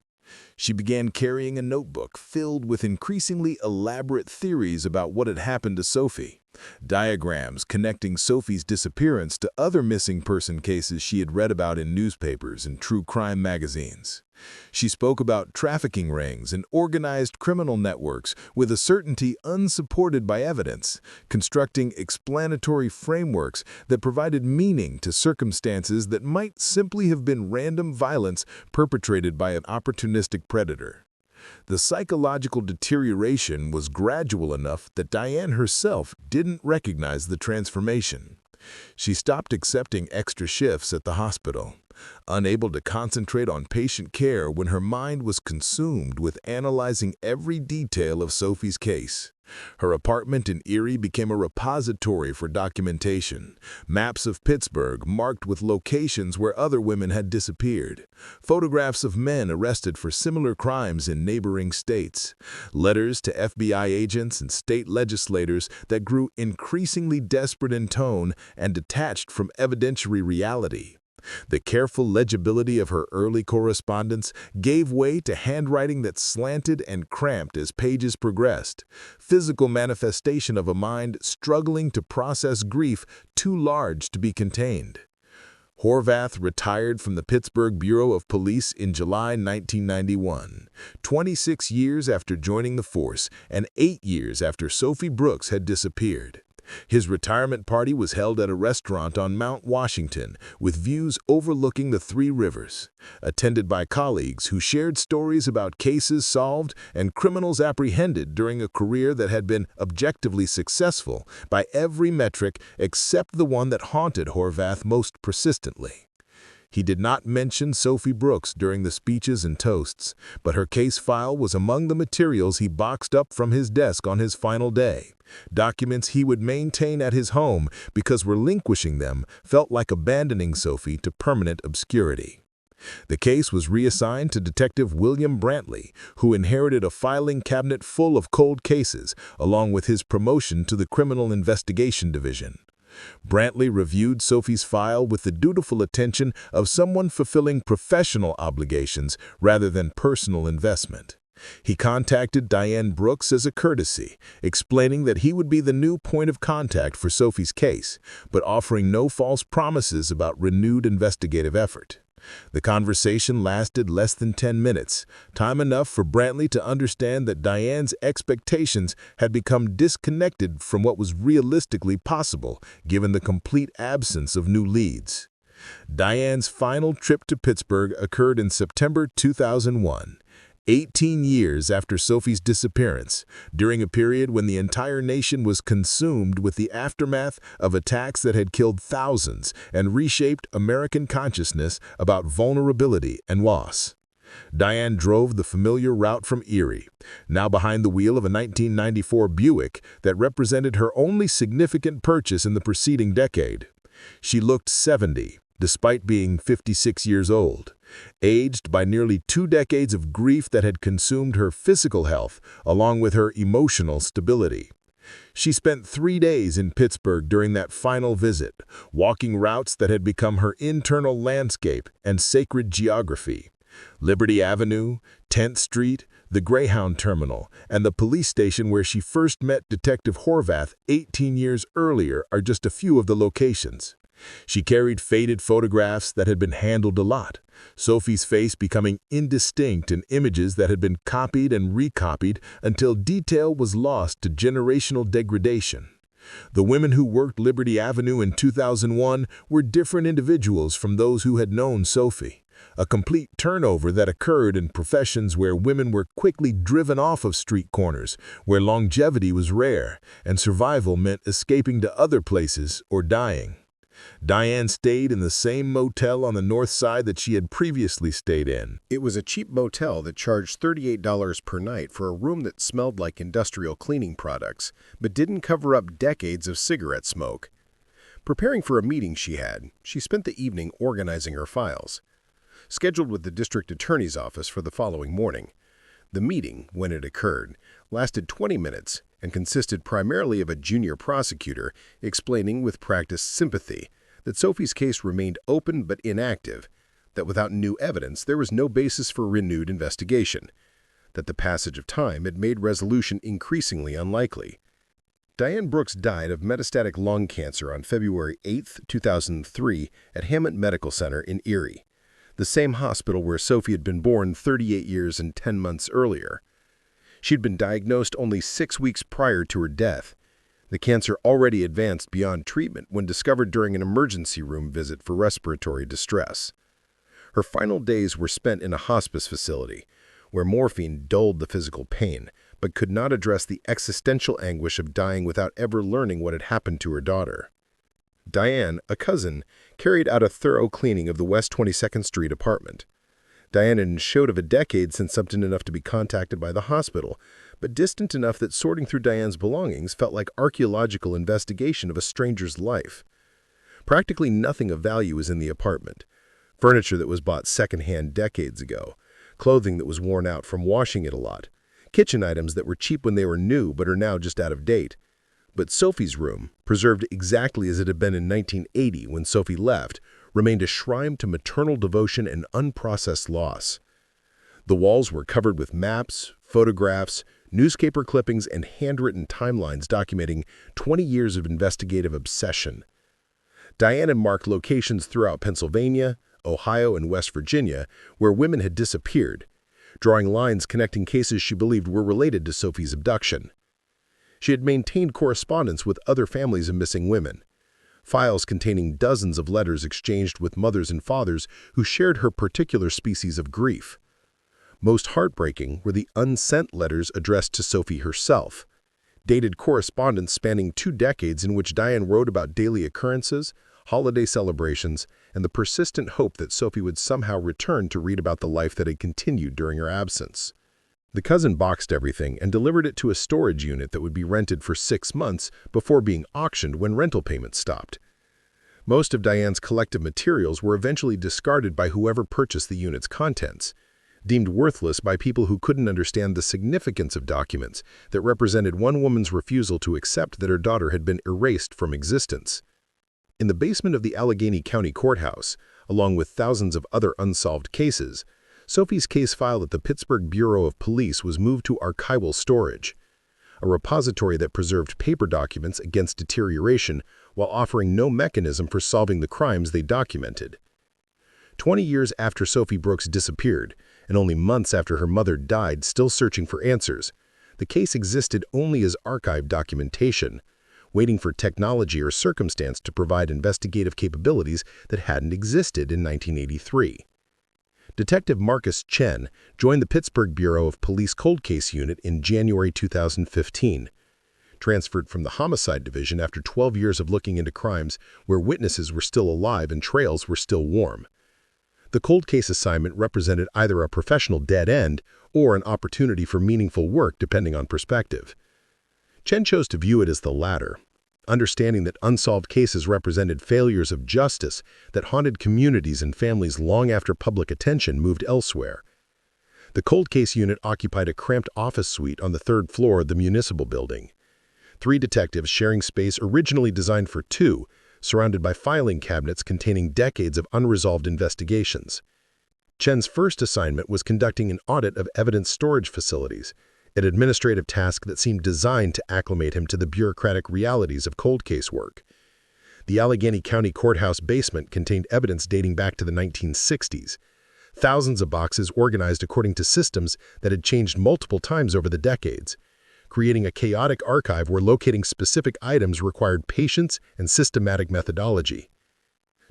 She began carrying a notebook filled with increasingly elaborate theories about what had happened to Sophie, Diagrams connecting Sophie's disappearance to other missing person cases she had read about in newspapers and true crime magazines. She spoke about trafficking rings and organized criminal networks with a certainty unsupported by evidence, constructing explanatory frameworks that provided meaning to circumstances that might simply have been random violence perpetrated by an opportunistic predator. The psychological deterioration was gradual enough that Diane herself didn't recognize the transformation. She stopped accepting extra shifts at the hospital, unable to concentrate on patient care when her mind was consumed with analyzing every detail of Sophie's case. Her apartment in Erie became a repository for documentation, maps of Pittsburgh marked with locations where other women had disappeared, photographs of men arrested for similar crimes in neighboring states, letters to FBI agents and state legislators that grew increasingly desperate in tone and detached from evidentiary reality. The careful legibility of her early correspondence gave way to handwriting that slanted and cramped as pages progressed, physical manifestation of a mind struggling to process grief too large to be contained. Horvath retired from the Pittsburgh Bureau of Police in July 1991, 26 years after joining the force and 8 years after Sophie Brooks had disappeared. His retirement party was held at a restaurant on Mount Washington with views overlooking the Three Rivers, attended by colleagues who shared stories about cases solved and criminals apprehended during a career that had been objectively successful by every metric except the one that haunted Horvath most persistently. He did not mention Sophie Brooks during the speeches and toasts, but her case file was among the materials he boxed up from his desk on his final day, documents he would maintain at his home because relinquishing them felt like abandoning Sophie to permanent obscurity. The case was reassigned to Detective William Brantley, who inherited a filing cabinet full of cold cases, along with his promotion to the Criminal Investigation Division. Brantley reviewed Sophie's file with the dutiful attention of someone fulfilling professional obligations rather than personal investment. He contacted Diane Brooks as a courtesy, explaining that he would be the new point of contact for Sophie's case, but offering no false promises about renewed investigative effort. The conversation lasted less than 10 minutes, time enough for Brantley to understand that Diane's expectations had become disconnected from what was realistically possible given the complete absence of new leads. Diane's final trip to Pittsburgh occurred in September 2001. 18 years after Sophie's disappearance, during a period when the entire nation was consumed with the aftermath of attacks that had killed thousands and reshaped American consciousness about vulnerability and loss. Diane drove the familiar route from Erie, now behind the wheel of a 1994 Buick that represented her only significant purchase in the preceding decade. She looked 70, despite being 56 years old, aged by nearly 2 decades of grief that had consumed her physical health along with her emotional stability. She spent 3 days in Pittsburgh during that final visit, walking routes that had become her internal landscape and sacred geography. Liberty Avenue, 10th Street, the Greyhound Terminal, and the police station where she first met Detective Horvath 18 years earlier are just a few of the locations. She carried faded photographs that had been handled a lot, Sophie's face becoming indistinct in images that had been copied and recopied until detail was lost to generational degradation. The women who worked Liberty Avenue in 2001 were different individuals from those who had known Sophie, a complete turnover that occurred in professions where women were quickly driven off of street corners, where longevity was rare, and survival meant escaping to other places or dying. Diane stayed in the same motel on the north side that she had previously stayed in. It was a cheap motel that charged $38 per night for a room that smelled like industrial cleaning products, but didn't cover up decades of cigarette smoke. Preparing for a meeting she spent the evening organizing her files. Scheduled with the district attorney's office for the following morning. The meeting, when it occurred, lasted 20 minutes and consisted primarily of a junior prosecutor explaining with practiced sympathy that Sophie's case remained open but inactive, that without new evidence there was no basis for renewed investigation, that the passage of time had made resolution increasingly unlikely. Diane Brooks died of metastatic lung cancer on February 8, 2003 at Hammett Medical Center in Erie, the same hospital where Sophie had been born 38 years and 10 months earlier. She'd been diagnosed only 6 weeks prior to her death. The cancer already advanced beyond treatment when discovered during an emergency room visit for respiratory distress. Her final days were spent in a hospice facility, where morphine dulled the physical pain, but could not address the existential anguish of dying without ever learning what had happened to her daughter. Diane, a cousin, carried out a thorough cleaning of the West 22nd Street apartment. Diane had showed of a decade since something enough to be contacted by the hospital, but distant enough that sorting through Diane's belongings felt like archaeological investigation of a stranger's life. Practically nothing of value was in the apartment. Furniture that was bought secondhand decades ago, clothing that was worn out from washing it a lot, kitchen items that were cheap when they were new but are now just out of date. But Sophie's room, preserved exactly as it had been in 1980 when Sophie left, remained a shrine to maternal devotion and unprocessed loss. The walls were covered with maps, photographs, newspaper clippings, and handwritten timelines documenting 20 years of investigative obsession. Diane had marked locations throughout Pennsylvania, Ohio, and West Virginia where women had disappeared, drawing lines connecting cases she believed were related to Sophie's abduction. She had maintained correspondence with other families of missing women, files containing dozens of letters exchanged with mothers and fathers who shared her particular species of grief. Most heartbreaking were the unsent letters addressed to Sophie herself, dated correspondence spanning 2 decades in which Diane wrote about daily occurrences, holiday celebrations, and the persistent hope that Sophie would somehow return to read about the life that had continued during her absence. The cousin boxed everything and delivered it to a storage unit that would be rented for 6 months before being auctioned when rental payments stopped. Most of Diane's collective materials were eventually discarded by whoever purchased the unit's contents, deemed worthless by people who couldn't understand the significance of documents that represented one woman's refusal to accept that her daughter had been erased from existence. In the basement of the Allegheny County Courthouse, along with thousands of other unsolved cases, Sophie's case file at the Pittsburgh Bureau of Police was moved to archival storage, a repository that preserved paper documents against deterioration while offering no mechanism for solving the crimes they documented. 20 years after Sophie Brooks disappeared, and only months after her mother died still searching for answers, the case existed only as archived documentation, waiting for technology or circumstance to provide investigative capabilities that hadn't existed in 1983. Detective Marcus Chen joined the Pittsburgh Bureau of Police Cold Case Unit in January 2015, transferred from the Homicide Division after 12 years of looking into crimes where witnesses were still alive and trails were still warm. The cold case assignment represented either a professional dead end or an opportunity for meaningful work depending on perspective. Chen chose to view it as the latter, understanding that unsolved cases represented failures of justice that haunted communities and families long after public attention moved elsewhere. The cold case unit occupied a cramped office suite on the 3rd floor of the municipal building. 3 detectives sharing space originally designed for 2, surrounded by filing cabinets containing decades of unresolved investigations. Chen's first assignment was conducting an audit of evidence storage facilities, an administrative task that seemed designed to acclimate him to the bureaucratic realities of cold case work. The Allegheny County Courthouse basement contained evidence dating back to the 1960s, thousands of boxes organized according to systems that had changed multiple times over the decades, creating a chaotic archive where locating specific items required patience and systematic methodology.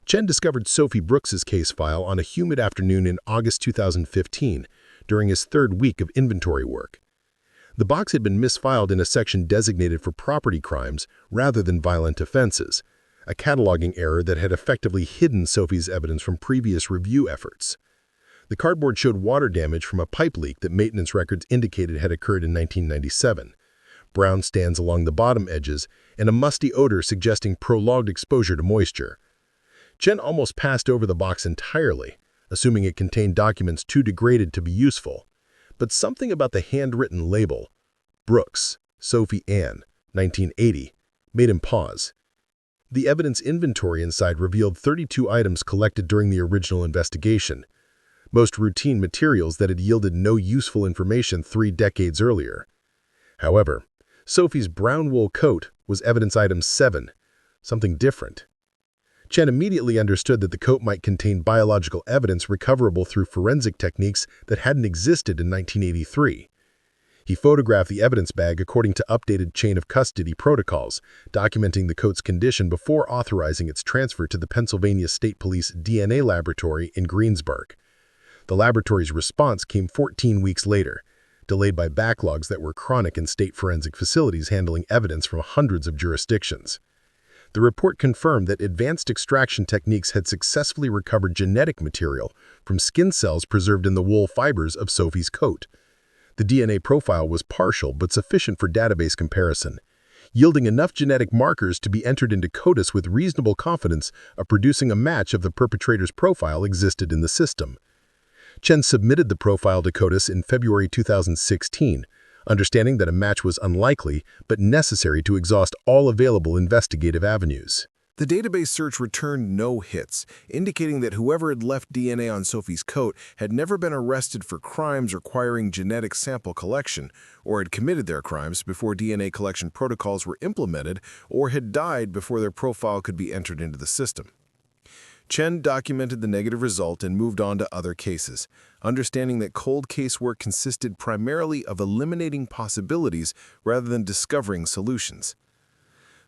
Chen discovered Sophie Brooks's case file on a humid afternoon in August 2015 during his 3rd week of inventory work. The box had been misfiled in a section designated for property crimes rather than violent offenses, a cataloging error that had effectively hidden Sophie's evidence from previous review efforts. The cardboard showed water damage from a pipe leak that maintenance records indicated had occurred in 1997, brown stands along the bottom edges, and a musty odor suggesting prolonged exposure to moisture. Chen almost passed over the box entirely, assuming it contained documents too degraded to be useful. But something about the handwritten label, Brooks, Sophie Ann, 1980, made him pause. The evidence inventory inside revealed 32 items collected during the original investigation, most routine materials that had yielded no useful information 3 decades earlier. However, Sophie's brown wool coat, was evidence item 7, something different. Chen immediately understood that the coat might contain biological evidence recoverable through forensic techniques that hadn't existed in 1983. He photographed the evidence bag according to updated chain of custody protocols, documenting the coat's condition before authorizing its transfer to the Pennsylvania State Police DNA laboratory in Greensburg. The laboratory's response came 14 weeks later, delayed by backlogs that were chronic in state forensic facilities handling evidence from hundreds of jurisdictions. The report confirmed that advanced extraction techniques had successfully recovered genetic material from skin cells preserved in the wool fibers of Sophie's coat. The DNA profile was partial but sufficient for database comparison, yielding enough genetic markers to be entered into CODIS with reasonable confidence of producing a match of the perpetrator's profile existed in the system. Chen submitted the profile to CODIS in February 2016, understanding that a match was unlikely but necessary to exhaust all available investigative avenues. The database search returned no hits, indicating that whoever had left DNA on Sophie's coat had never been arrested for crimes requiring genetic sample collection, or had committed their crimes before DNA collection protocols were implemented, or had died before their profile could be entered into the system. Chen documented the negative result and moved on to other cases, understanding that cold case work consisted primarily of eliminating possibilities rather than discovering solutions.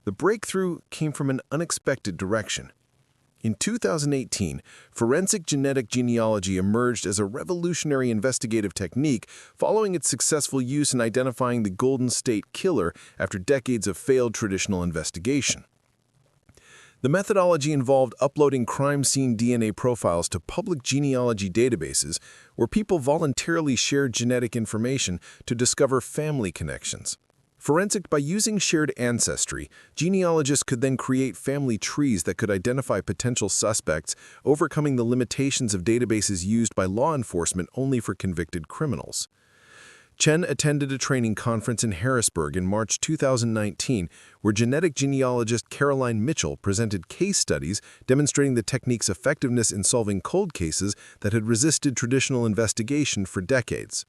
The breakthrough came from an unexpected direction. In 2018, forensic genetic genealogy emerged as a revolutionary investigative technique following its successful use in identifying the Golden State Killer after decades of failed traditional investigation. The methodology involved uploading crime scene DNA profiles to public genealogy databases where people voluntarily shared genetic information to discover family connections. By using shared ancestry, genealogists could then create family trees that could identify potential suspects, overcoming the limitations of databases used by law enforcement only for convicted criminals. Chen attended a training conference in Harrisburg in March 2019, where genetic genealogist Caroline Mitchell presented case studies demonstrating the technique's effectiveness in solving cold cases that had resisted traditional investigation for decades.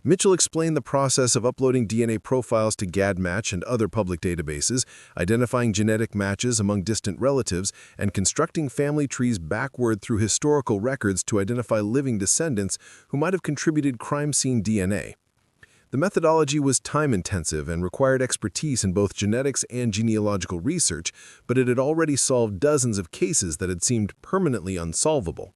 Mitchell explained the process of uploading DNA profiles to GADmatch and other public databases, identifying genetic matches among distant relatives, and constructing family trees backward through historical records to identify living descendants who might have contributed crime scene DNA. The methodology was time-intensive and required expertise in both genetics and genealogical research, but it had already solved dozens of cases that had seemed permanently unsolvable.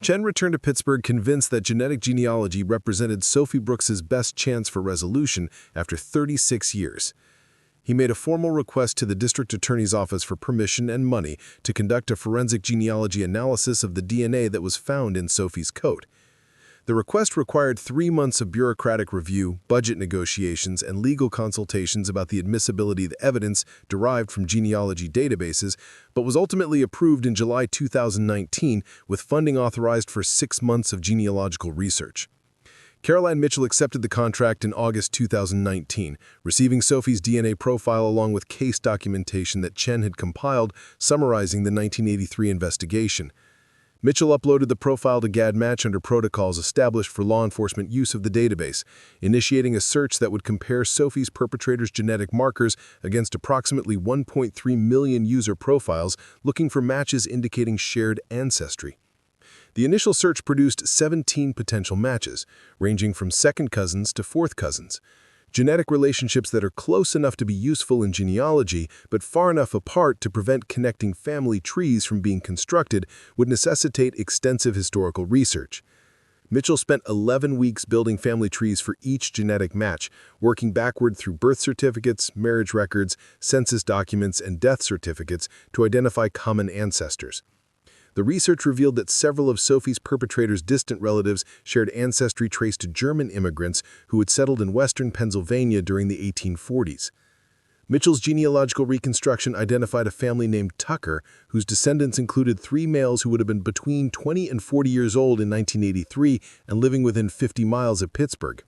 Chen returned to Pittsburgh convinced that genetic genealogy represented Sophie Brooks's best chance for resolution after 36 years. He made a formal request to the district attorney's office for permission and money to conduct a forensic genealogy analysis of the DNA that was found in Sophie's coat. The request required 3 months of bureaucratic review, budget negotiations, and legal consultations about the admissibility of evidence derived from genealogy databases, but was ultimately approved in July 2019 with funding authorized for 6 months of genealogical research. Caroline Mitchell accepted the contract in August 2019, receiving Sophie's DNA profile along with case documentation that Chen had compiled summarizing the 1983 investigation. Mitchell uploaded the profile to GADmatch under protocols established for law enforcement use of the database, initiating a search that would compare Sophie's perpetrator's genetic markers against approximately 1.3 million user profiles looking for matches indicating shared ancestry. The initial search produced 17 potential matches, ranging from second cousins to fourth cousins. Genetic relationships that are close enough to be useful in genealogy, but far enough apart to prevent connecting family trees from being constructed, would necessitate extensive historical research. Mitchell spent 11 weeks building family trees for each genetic match, working backward through birth certificates, marriage records, census documents, and death certificates to identify common ancestors. The research revealed that several of Sophie's perpetrators' distant relatives shared ancestry traced to German immigrants who had settled in western Pennsylvania during the 1840s. Mitchell's genealogical reconstruction identified a family named Tucker, whose descendants included 3 males who would have been between 20 and 40 years old in 1983 and living within 50 miles of Pittsburgh.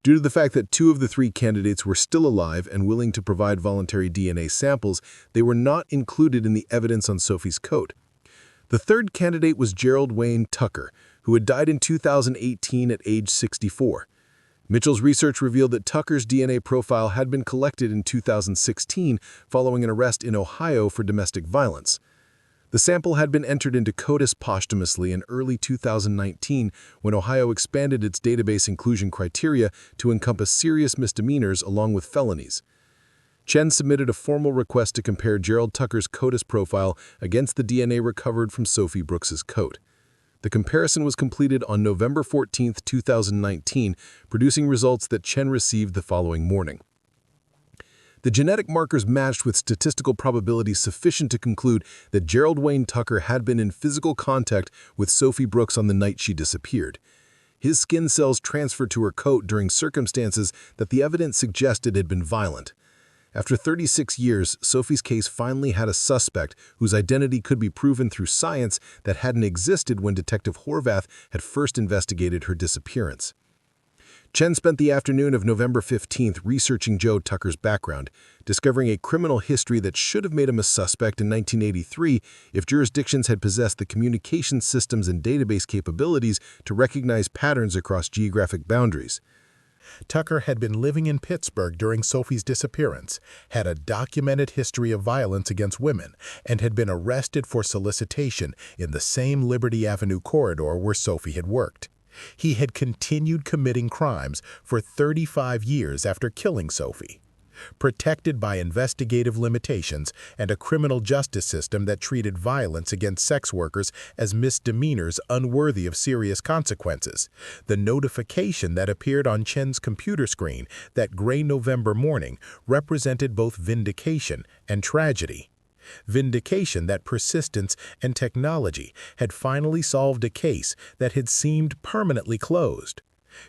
Due to the fact that 2 of the 3 candidates were still alive and willing to provide voluntary DNA samples, they were not included in the evidence on Sophie's coat. The 3rd candidate was Gerald Wayne Tucker, who had died in 2018 at age 64. Mitchell's research revealed that Tucker's DNA profile had been collected in 2016 following an arrest in Ohio for domestic violence. The sample had been entered into CODIS posthumously in early 2019 when Ohio expanded its database inclusion criteria to encompass serious misdemeanors along with felonies. Chen submitted a formal request to compare Gerald Tucker's CODIS profile against the DNA recovered from Sophie Brooks's coat. The comparison was completed on November 14, 2019, producing results that Chen received the following morning. The genetic markers matched with statistical probability sufficient to conclude that Gerald Wayne Tucker had been in physical contact with Sophie Brooks on the night she disappeared. His skin cells transferred to her coat during circumstances that the evidence suggested had been violent. After 36 years, Sophie's case finally had a suspect whose identity could be proven through science that hadn't existed when Detective Horvath had first investigated her disappearance. Chen spent the afternoon of November 15th researching Joe Tucker's background, discovering a criminal history that should have made him a suspect in 1983 if jurisdictions had possessed the communication systems and database capabilities to recognize patterns across geographic boundaries. Tucker had been living in Pittsburgh during Sophie's disappearance, had a documented history of violence against women, and had been arrested for solicitation in the same Liberty Avenue corridor where Sophie had worked. He had continued committing crimes for 35 years after killing Sophie. Protected by investigative limitations and a criminal justice system that treated violence against sex workers as misdemeanors unworthy of serious consequences, the notification that appeared on Chen's computer screen that gray November morning represented both vindication and tragedy. Vindication that persistence and technology had finally solved a case that had seemed permanently closed.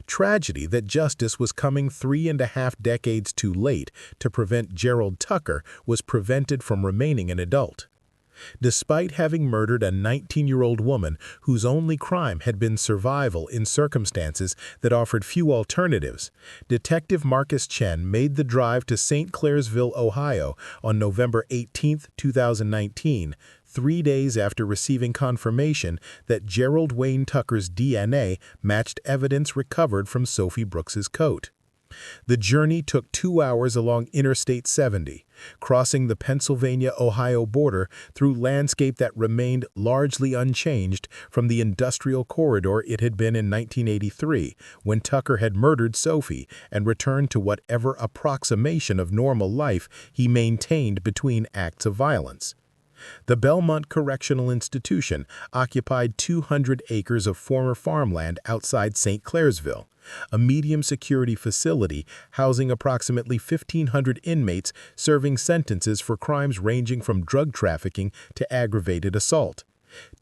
Tragedy that justice was coming 3.5 decades too late to prevent Gerald Tucker was prevented from remaining an adult. Despite having murdered a 19-year-old woman whose only crime had been survival in circumstances that offered few alternatives, Detective Marcus Chen made the drive to St. Clairsville, Ohio on November 18, 2019, 3 days after receiving confirmation that Gerald Wayne Tucker's DNA matched evidence recovered from Sophie Brooks's coat. The journey took 2 hours along Interstate 70, crossing the Pennsylvania-Ohio border through landscape that remained largely unchanged from the industrial corridor it had been in 1983 when Tucker had murdered Sophie and returned to whatever approximation of normal life he maintained between acts of violence. The Belmont Correctional Institution occupied 200 acres of former farmland outside St. Clairsville, a medium-security facility housing approximately 1,500 inmates serving sentences for crimes ranging from drug trafficking to aggravated assault.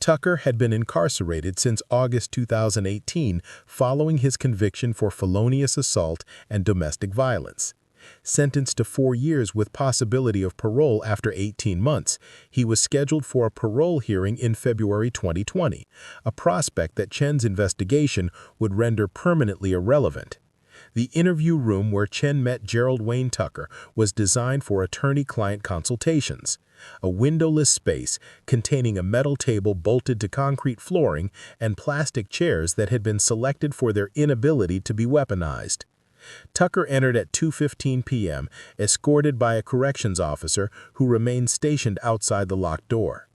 Tucker had been incarcerated since August 2018 following his conviction for felonious assault and domestic violence. Sentenced to 4 years with possibility of parole after 18 months, he was scheduled for a parole hearing in February 2020, a prospect that Chen's investigation would render permanently irrelevant. The interview room where Chen met Gerald Wayne Tucker was designed for attorney-client consultations, a windowless space containing a metal table bolted to concrete flooring and plastic chairs that had been selected for their inability to be weaponized. Tucker entered at 2:15 p.m., escorted by a corrections officer who remained stationed outside the locked door.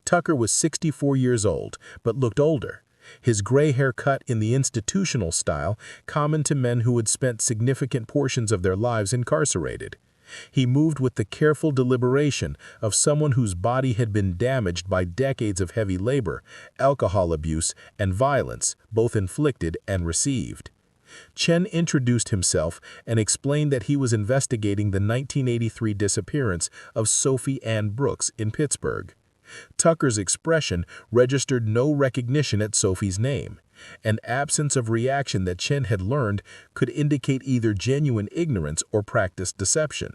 Tucker was 64 years old, but looked older, his gray hair cut in the institutional style common to men who had spent significant portions of their lives incarcerated. He moved with the careful deliberation of someone whose body had been damaged by decades of heavy labor, alcohol abuse, and violence, both inflicted and received. Chen introduced himself and explained that he was investigating the 1983 disappearance of Sophie Ann Brooks in Pittsburgh. Tucker's expression registered no recognition at Sophie's name, an absence of reaction that Chen had learned could indicate either genuine ignorance or practiced deception.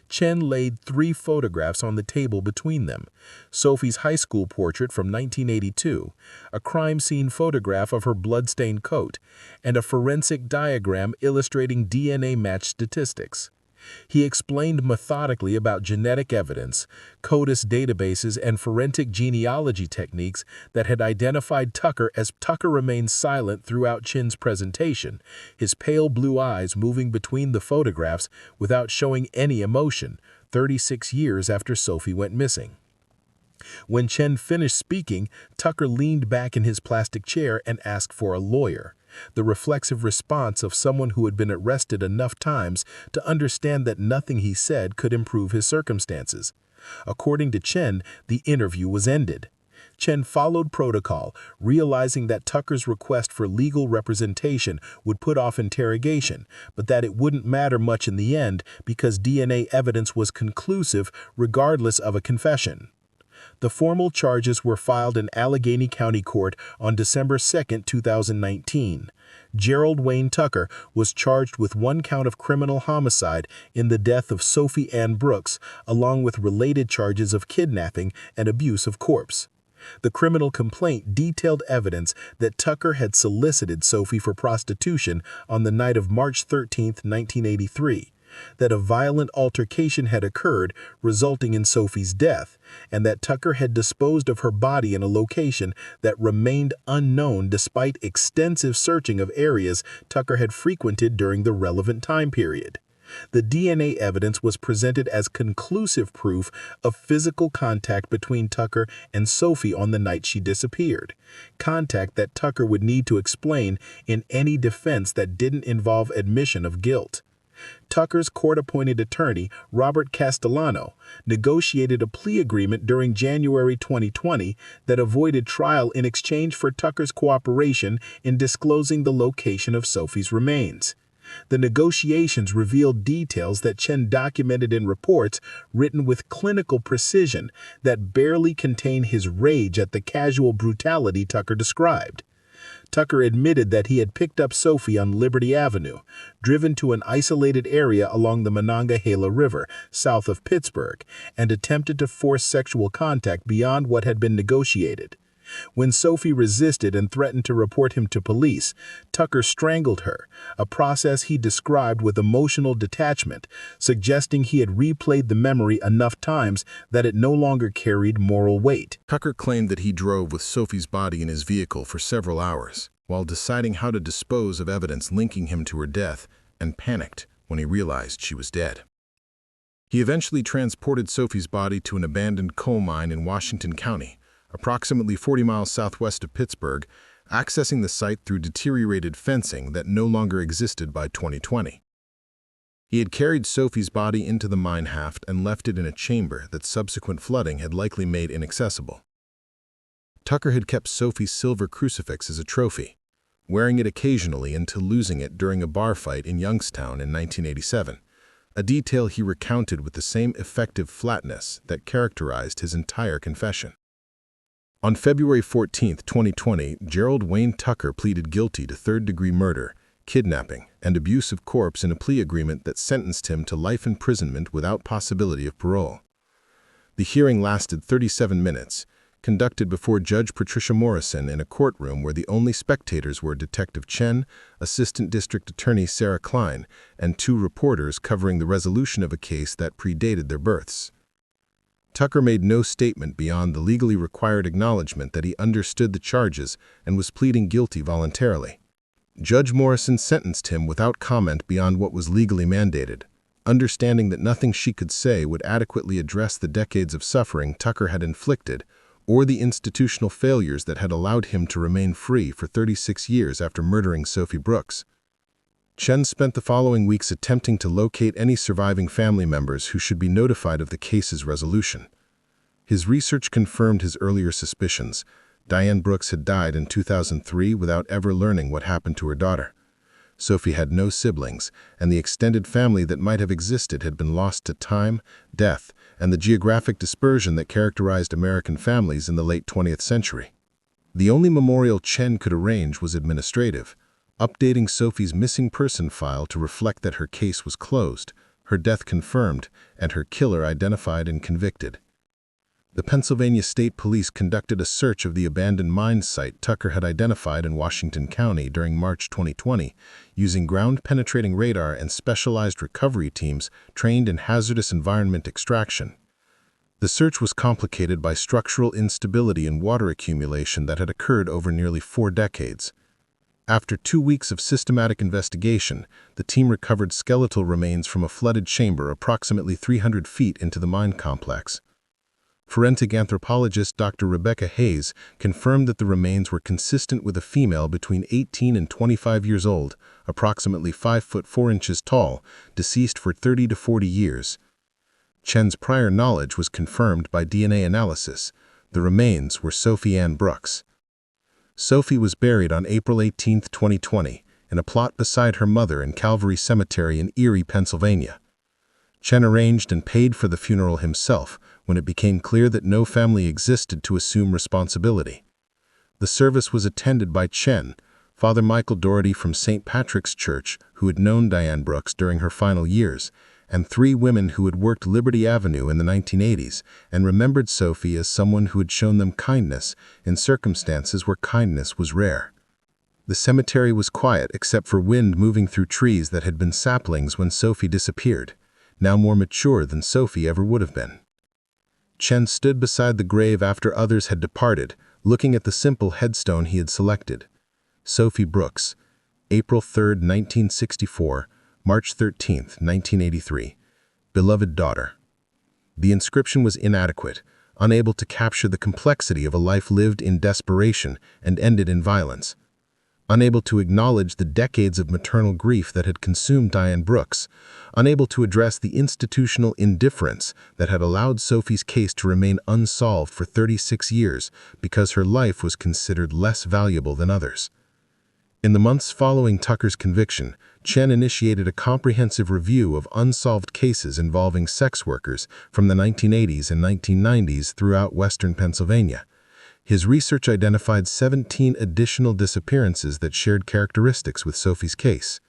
Chen laid 3 photographs on the table between them: Sophie's high school portrait from 1982, a crime scene photograph of her blood-stained coat, and a forensic diagram illustrating DNA match statistics. He explained methodically about genetic evidence, CODIS databases, and forensic genealogy techniques that had identified Tucker. As Tucker remained silent throughout Chin's presentation, his pale blue eyes moving between the photographs without showing any emotion, 36 years after Sophie went missing. When Chen finished speaking, Tucker leaned back in his plastic chair and asked for a lawyer, the reflexive response of someone who had been arrested enough times to understand that nothing he said could improve his circumstances. According to Chen, the interview was ended. Chen followed protocol, realizing that Tucker's request for legal representation would put off interrogation, but that it wouldn't matter much in the end because DNA evidence was conclusive regardless of a confession. The formal charges were filed in Allegheny County Court on December 2, 2019. Gerald Wayne Tucker was charged with 1 count of criminal homicide in the death of Sophie Ann Brooks, along with related charges of kidnapping and abuse of corpse. The criminal complaint detailed evidence that Tucker had solicited Sophie for prostitution on the night of March 13, 1983. That a violent altercation had occurred, resulting in Sophie's death, and that Tucker had disposed of her body in a location that remained unknown despite extensive searching of areas Tucker had frequented during the relevant time period. The DNA evidence was presented as conclusive proof of physical contact between Tucker and Sophie on the night she disappeared, contact that Tucker would need to explain in any defense that didn't involve admission of guilt. Tucker's court-appointed attorney, Robert Castellano, negotiated a plea agreement during January 2020 that avoided trial in exchange for Tucker's cooperation in disclosing the location of Sophie's remains. The negotiations revealed details that Chen documented in reports written with clinical precision that barely contain his rage at the casual brutality Tucker described. Tucker admitted that he had picked up Sophie on Liberty Avenue, driven to an isolated area along the Monongahela River, south of Pittsburgh, and attempted to force sexual contact beyond what had been negotiated. When Sophie resisted and threatened to report him to police, Tucker strangled her, a process he described with emotional detachment, suggesting he had replayed the memory enough times that it no longer carried moral weight. Tucker claimed that he drove with Sophie's body in his vehicle for several hours, while deciding how to dispose of evidence linking him to her death, and panicked when he realized she was dead. He eventually transported Sophie's body to an abandoned coal mine in Washington County, approximately 40 miles southwest of Pittsburgh, accessing the site through deteriorated fencing that no longer existed by 2020. He had carried Sophie's body into the mine shaft and left it in a chamber that subsequent flooding had likely made inaccessible. Tucker had kept Sophie's silver crucifix as a trophy, wearing it occasionally until losing it during a bar fight in Youngstown in 1987, a detail he recounted with the same effective flatness that characterized his entire confession. On February 14, 2020, Gerald Wayne Tucker pleaded guilty to third-degree murder, kidnapping, and abuse of corpse in a plea agreement that sentenced him to life imprisonment without possibility of parole. The hearing lasted 37 minutes, conducted before Judge Patricia Morrison in a courtroom where the only spectators were Detective Chen, Assistant District Attorney Sarah Klein, and 2 reporters covering the resolution of a case that predated their births. Tucker made no statement beyond the legally required acknowledgement that he understood the charges and was pleading guilty voluntarily. Judge Morrison sentenced him without comment beyond what was legally mandated, understanding that nothing she could say would adequately address the decades of suffering Tucker had inflicted or the institutional failures that had allowed him to remain free for 36 years after murdering Sophie Brooks. Chen spent the following weeks attempting to locate any surviving family members who should be notified of the case's resolution. His research confirmed his earlier suspicions. Diane Brooks had died in 2003 without ever learning what happened to her daughter. Sophie had no siblings, and the extended family that might have existed had been lost to time, death, and the geographic dispersion that characterized American families in the late 20th century. The only memorial Chen could arrange was administrative, updating Sophie's missing person file to reflect that her case was closed, her death confirmed, and her killer identified and convicted. The Pennsylvania State Police conducted a search of the abandoned mine site Tucker had identified in Washington County during March 2020, using ground-penetrating radar and specialized recovery teams trained in hazardous environment extraction. The search was complicated by structural instability and water accumulation that had occurred over nearly 4 decades. After 2 weeks of systematic investigation, the team recovered skeletal remains from a flooded chamber approximately 300 feet into the mine complex. Forensic anthropologist Dr. Rebecca Hayes confirmed that the remains were consistent with a female between 18 and 25 years old, approximately 5 foot 4 inches tall, deceased for 30 to 40 years. Chen's prior knowledge was confirmed by DNA analysis. The remains were Sophie Ann Brooks. Sophie was buried on April 18, 2020, in a plot beside her mother in Calvary Cemetery in Erie, Pennsylvania. Chen arranged and paid for the funeral himself when it became clear that no family existed to assume responsibility. The service was attended by Chen, Father Michael Doherty from St. Patrick's Church, who had known Diane Brooks during her final years, and 3 women who had worked Liberty Avenue in the 1980s and remembered Sophie as someone who had shown them kindness in circumstances where kindness was rare. The cemetery was quiet except for wind moving through trees that had been saplings when Sophie disappeared, now more mature than Sophie ever would have been. Chen stood beside the grave after others had departed, looking at the simple headstone he had selected. Sophie Brooks, April 3, 1964, March 13, 1983. Beloved daughter. The inscription was inadequate, unable to capture the complexity of a life lived in desperation and ended in violence. Unable to acknowledge the decades of maternal grief that had consumed Diane Brooks, unable to address the institutional indifference that had allowed Sophie's case to remain unsolved for 36 years because her life was considered less valuable than others. In the months following Tucker's conviction, Chen initiated a comprehensive review of unsolved cases involving sex workers from the 1980s and 1990s throughout western Pennsylvania. His research identified 17 additional disappearances that shared characteristics with Sophie's case.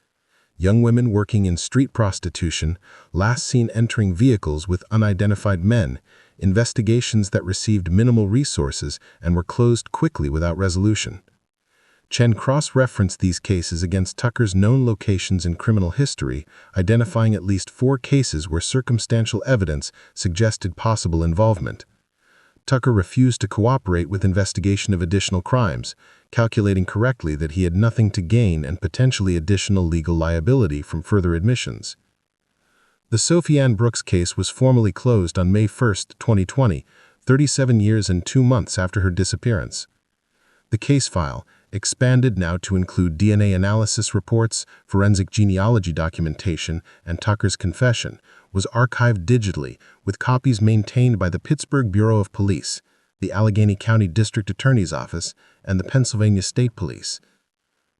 Young women working in street prostitution, last seen entering vehicles with unidentified men, investigations that received minimal resources and were closed quickly without resolution. Chen cross-referenced these cases against Tucker's known locations in criminal history, identifying at least 4 cases where circumstantial evidence suggested possible involvement. Tucker refused to cooperate with investigation of additional crimes, calculating correctly that he had nothing to gain and potentially additional legal liability from further admissions. The Sophie Ann Brooks case was formally closed on May 1, 2020, 37 years and 2 months after her disappearance. The case file, expanded now to include DNA analysis reports, forensic genealogy documentation, and Tucker's confession, was archived digitally, with copies maintained by the Pittsburgh Bureau of Police, the Allegheny County District Attorney's Office, and the Pennsylvania State Police.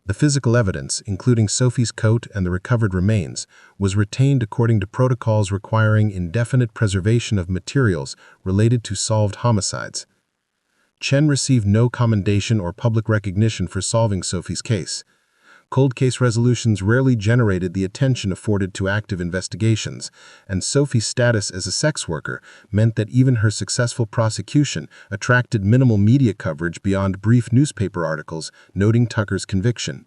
The physical evidence, including Sophie's coat and the recovered remains, was retained according to protocols requiring indefinite preservation of materials related to solved homicides. Chen received no commendation or public recognition for solving Sophie's case. Cold case resolutions rarely generated the attention afforded to active investigations, and Sophie's status as a sex worker meant that even her successful prosecution attracted minimal media coverage beyond brief newspaper articles noting Tucker's conviction.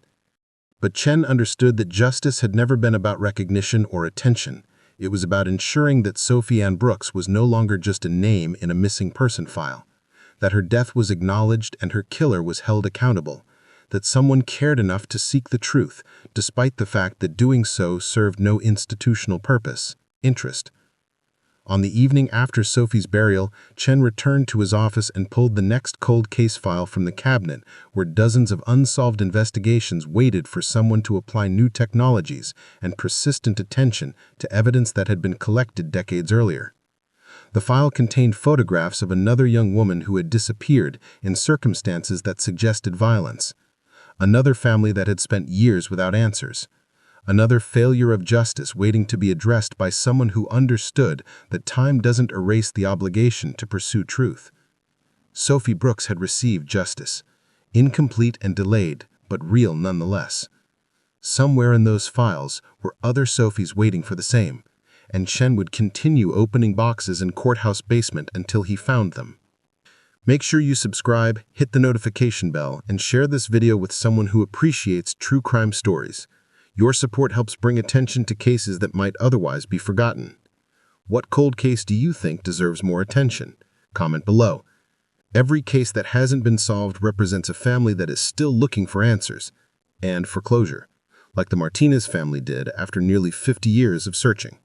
But Chen understood that justice had never been about recognition or attention. It was about ensuring that Sophie Ann Brooks was no longer just a name in a missing person file, that her death was acknowledged and her killer was held accountable, that someone cared enough to seek the truth, despite the fact that doing so served no institutional interest. On the evening after Sophie's burial, Chen returned to his office and pulled the next cold case file from the cabinet, where dozens of unsolved investigations waited for someone to apply new technologies and persistent attention to evidence that had been collected decades earlier. The file contained photographs of another young woman who had disappeared in circumstances that suggested violence. Another family that had spent years without answers. Another failure of justice waiting to be addressed by someone who understood that time doesn't erase the obligation to pursue truth. Sophie Brooks had received justice, incomplete and delayed, but real nonetheless. Somewhere in those files were other Sophies waiting for the same, and Chen would continue opening boxes in courthouse basement until he found them. Make sure you subscribe, hit the notification bell, and share this video with someone who appreciates true crime stories. Your support helps bring attention to cases that might otherwise be forgotten. What cold case do you think deserves more attention? Comment below. Every case that hasn't been solved represents a family that is still looking for answers and for closure, like the Martinez family did after nearly 50 years of searching.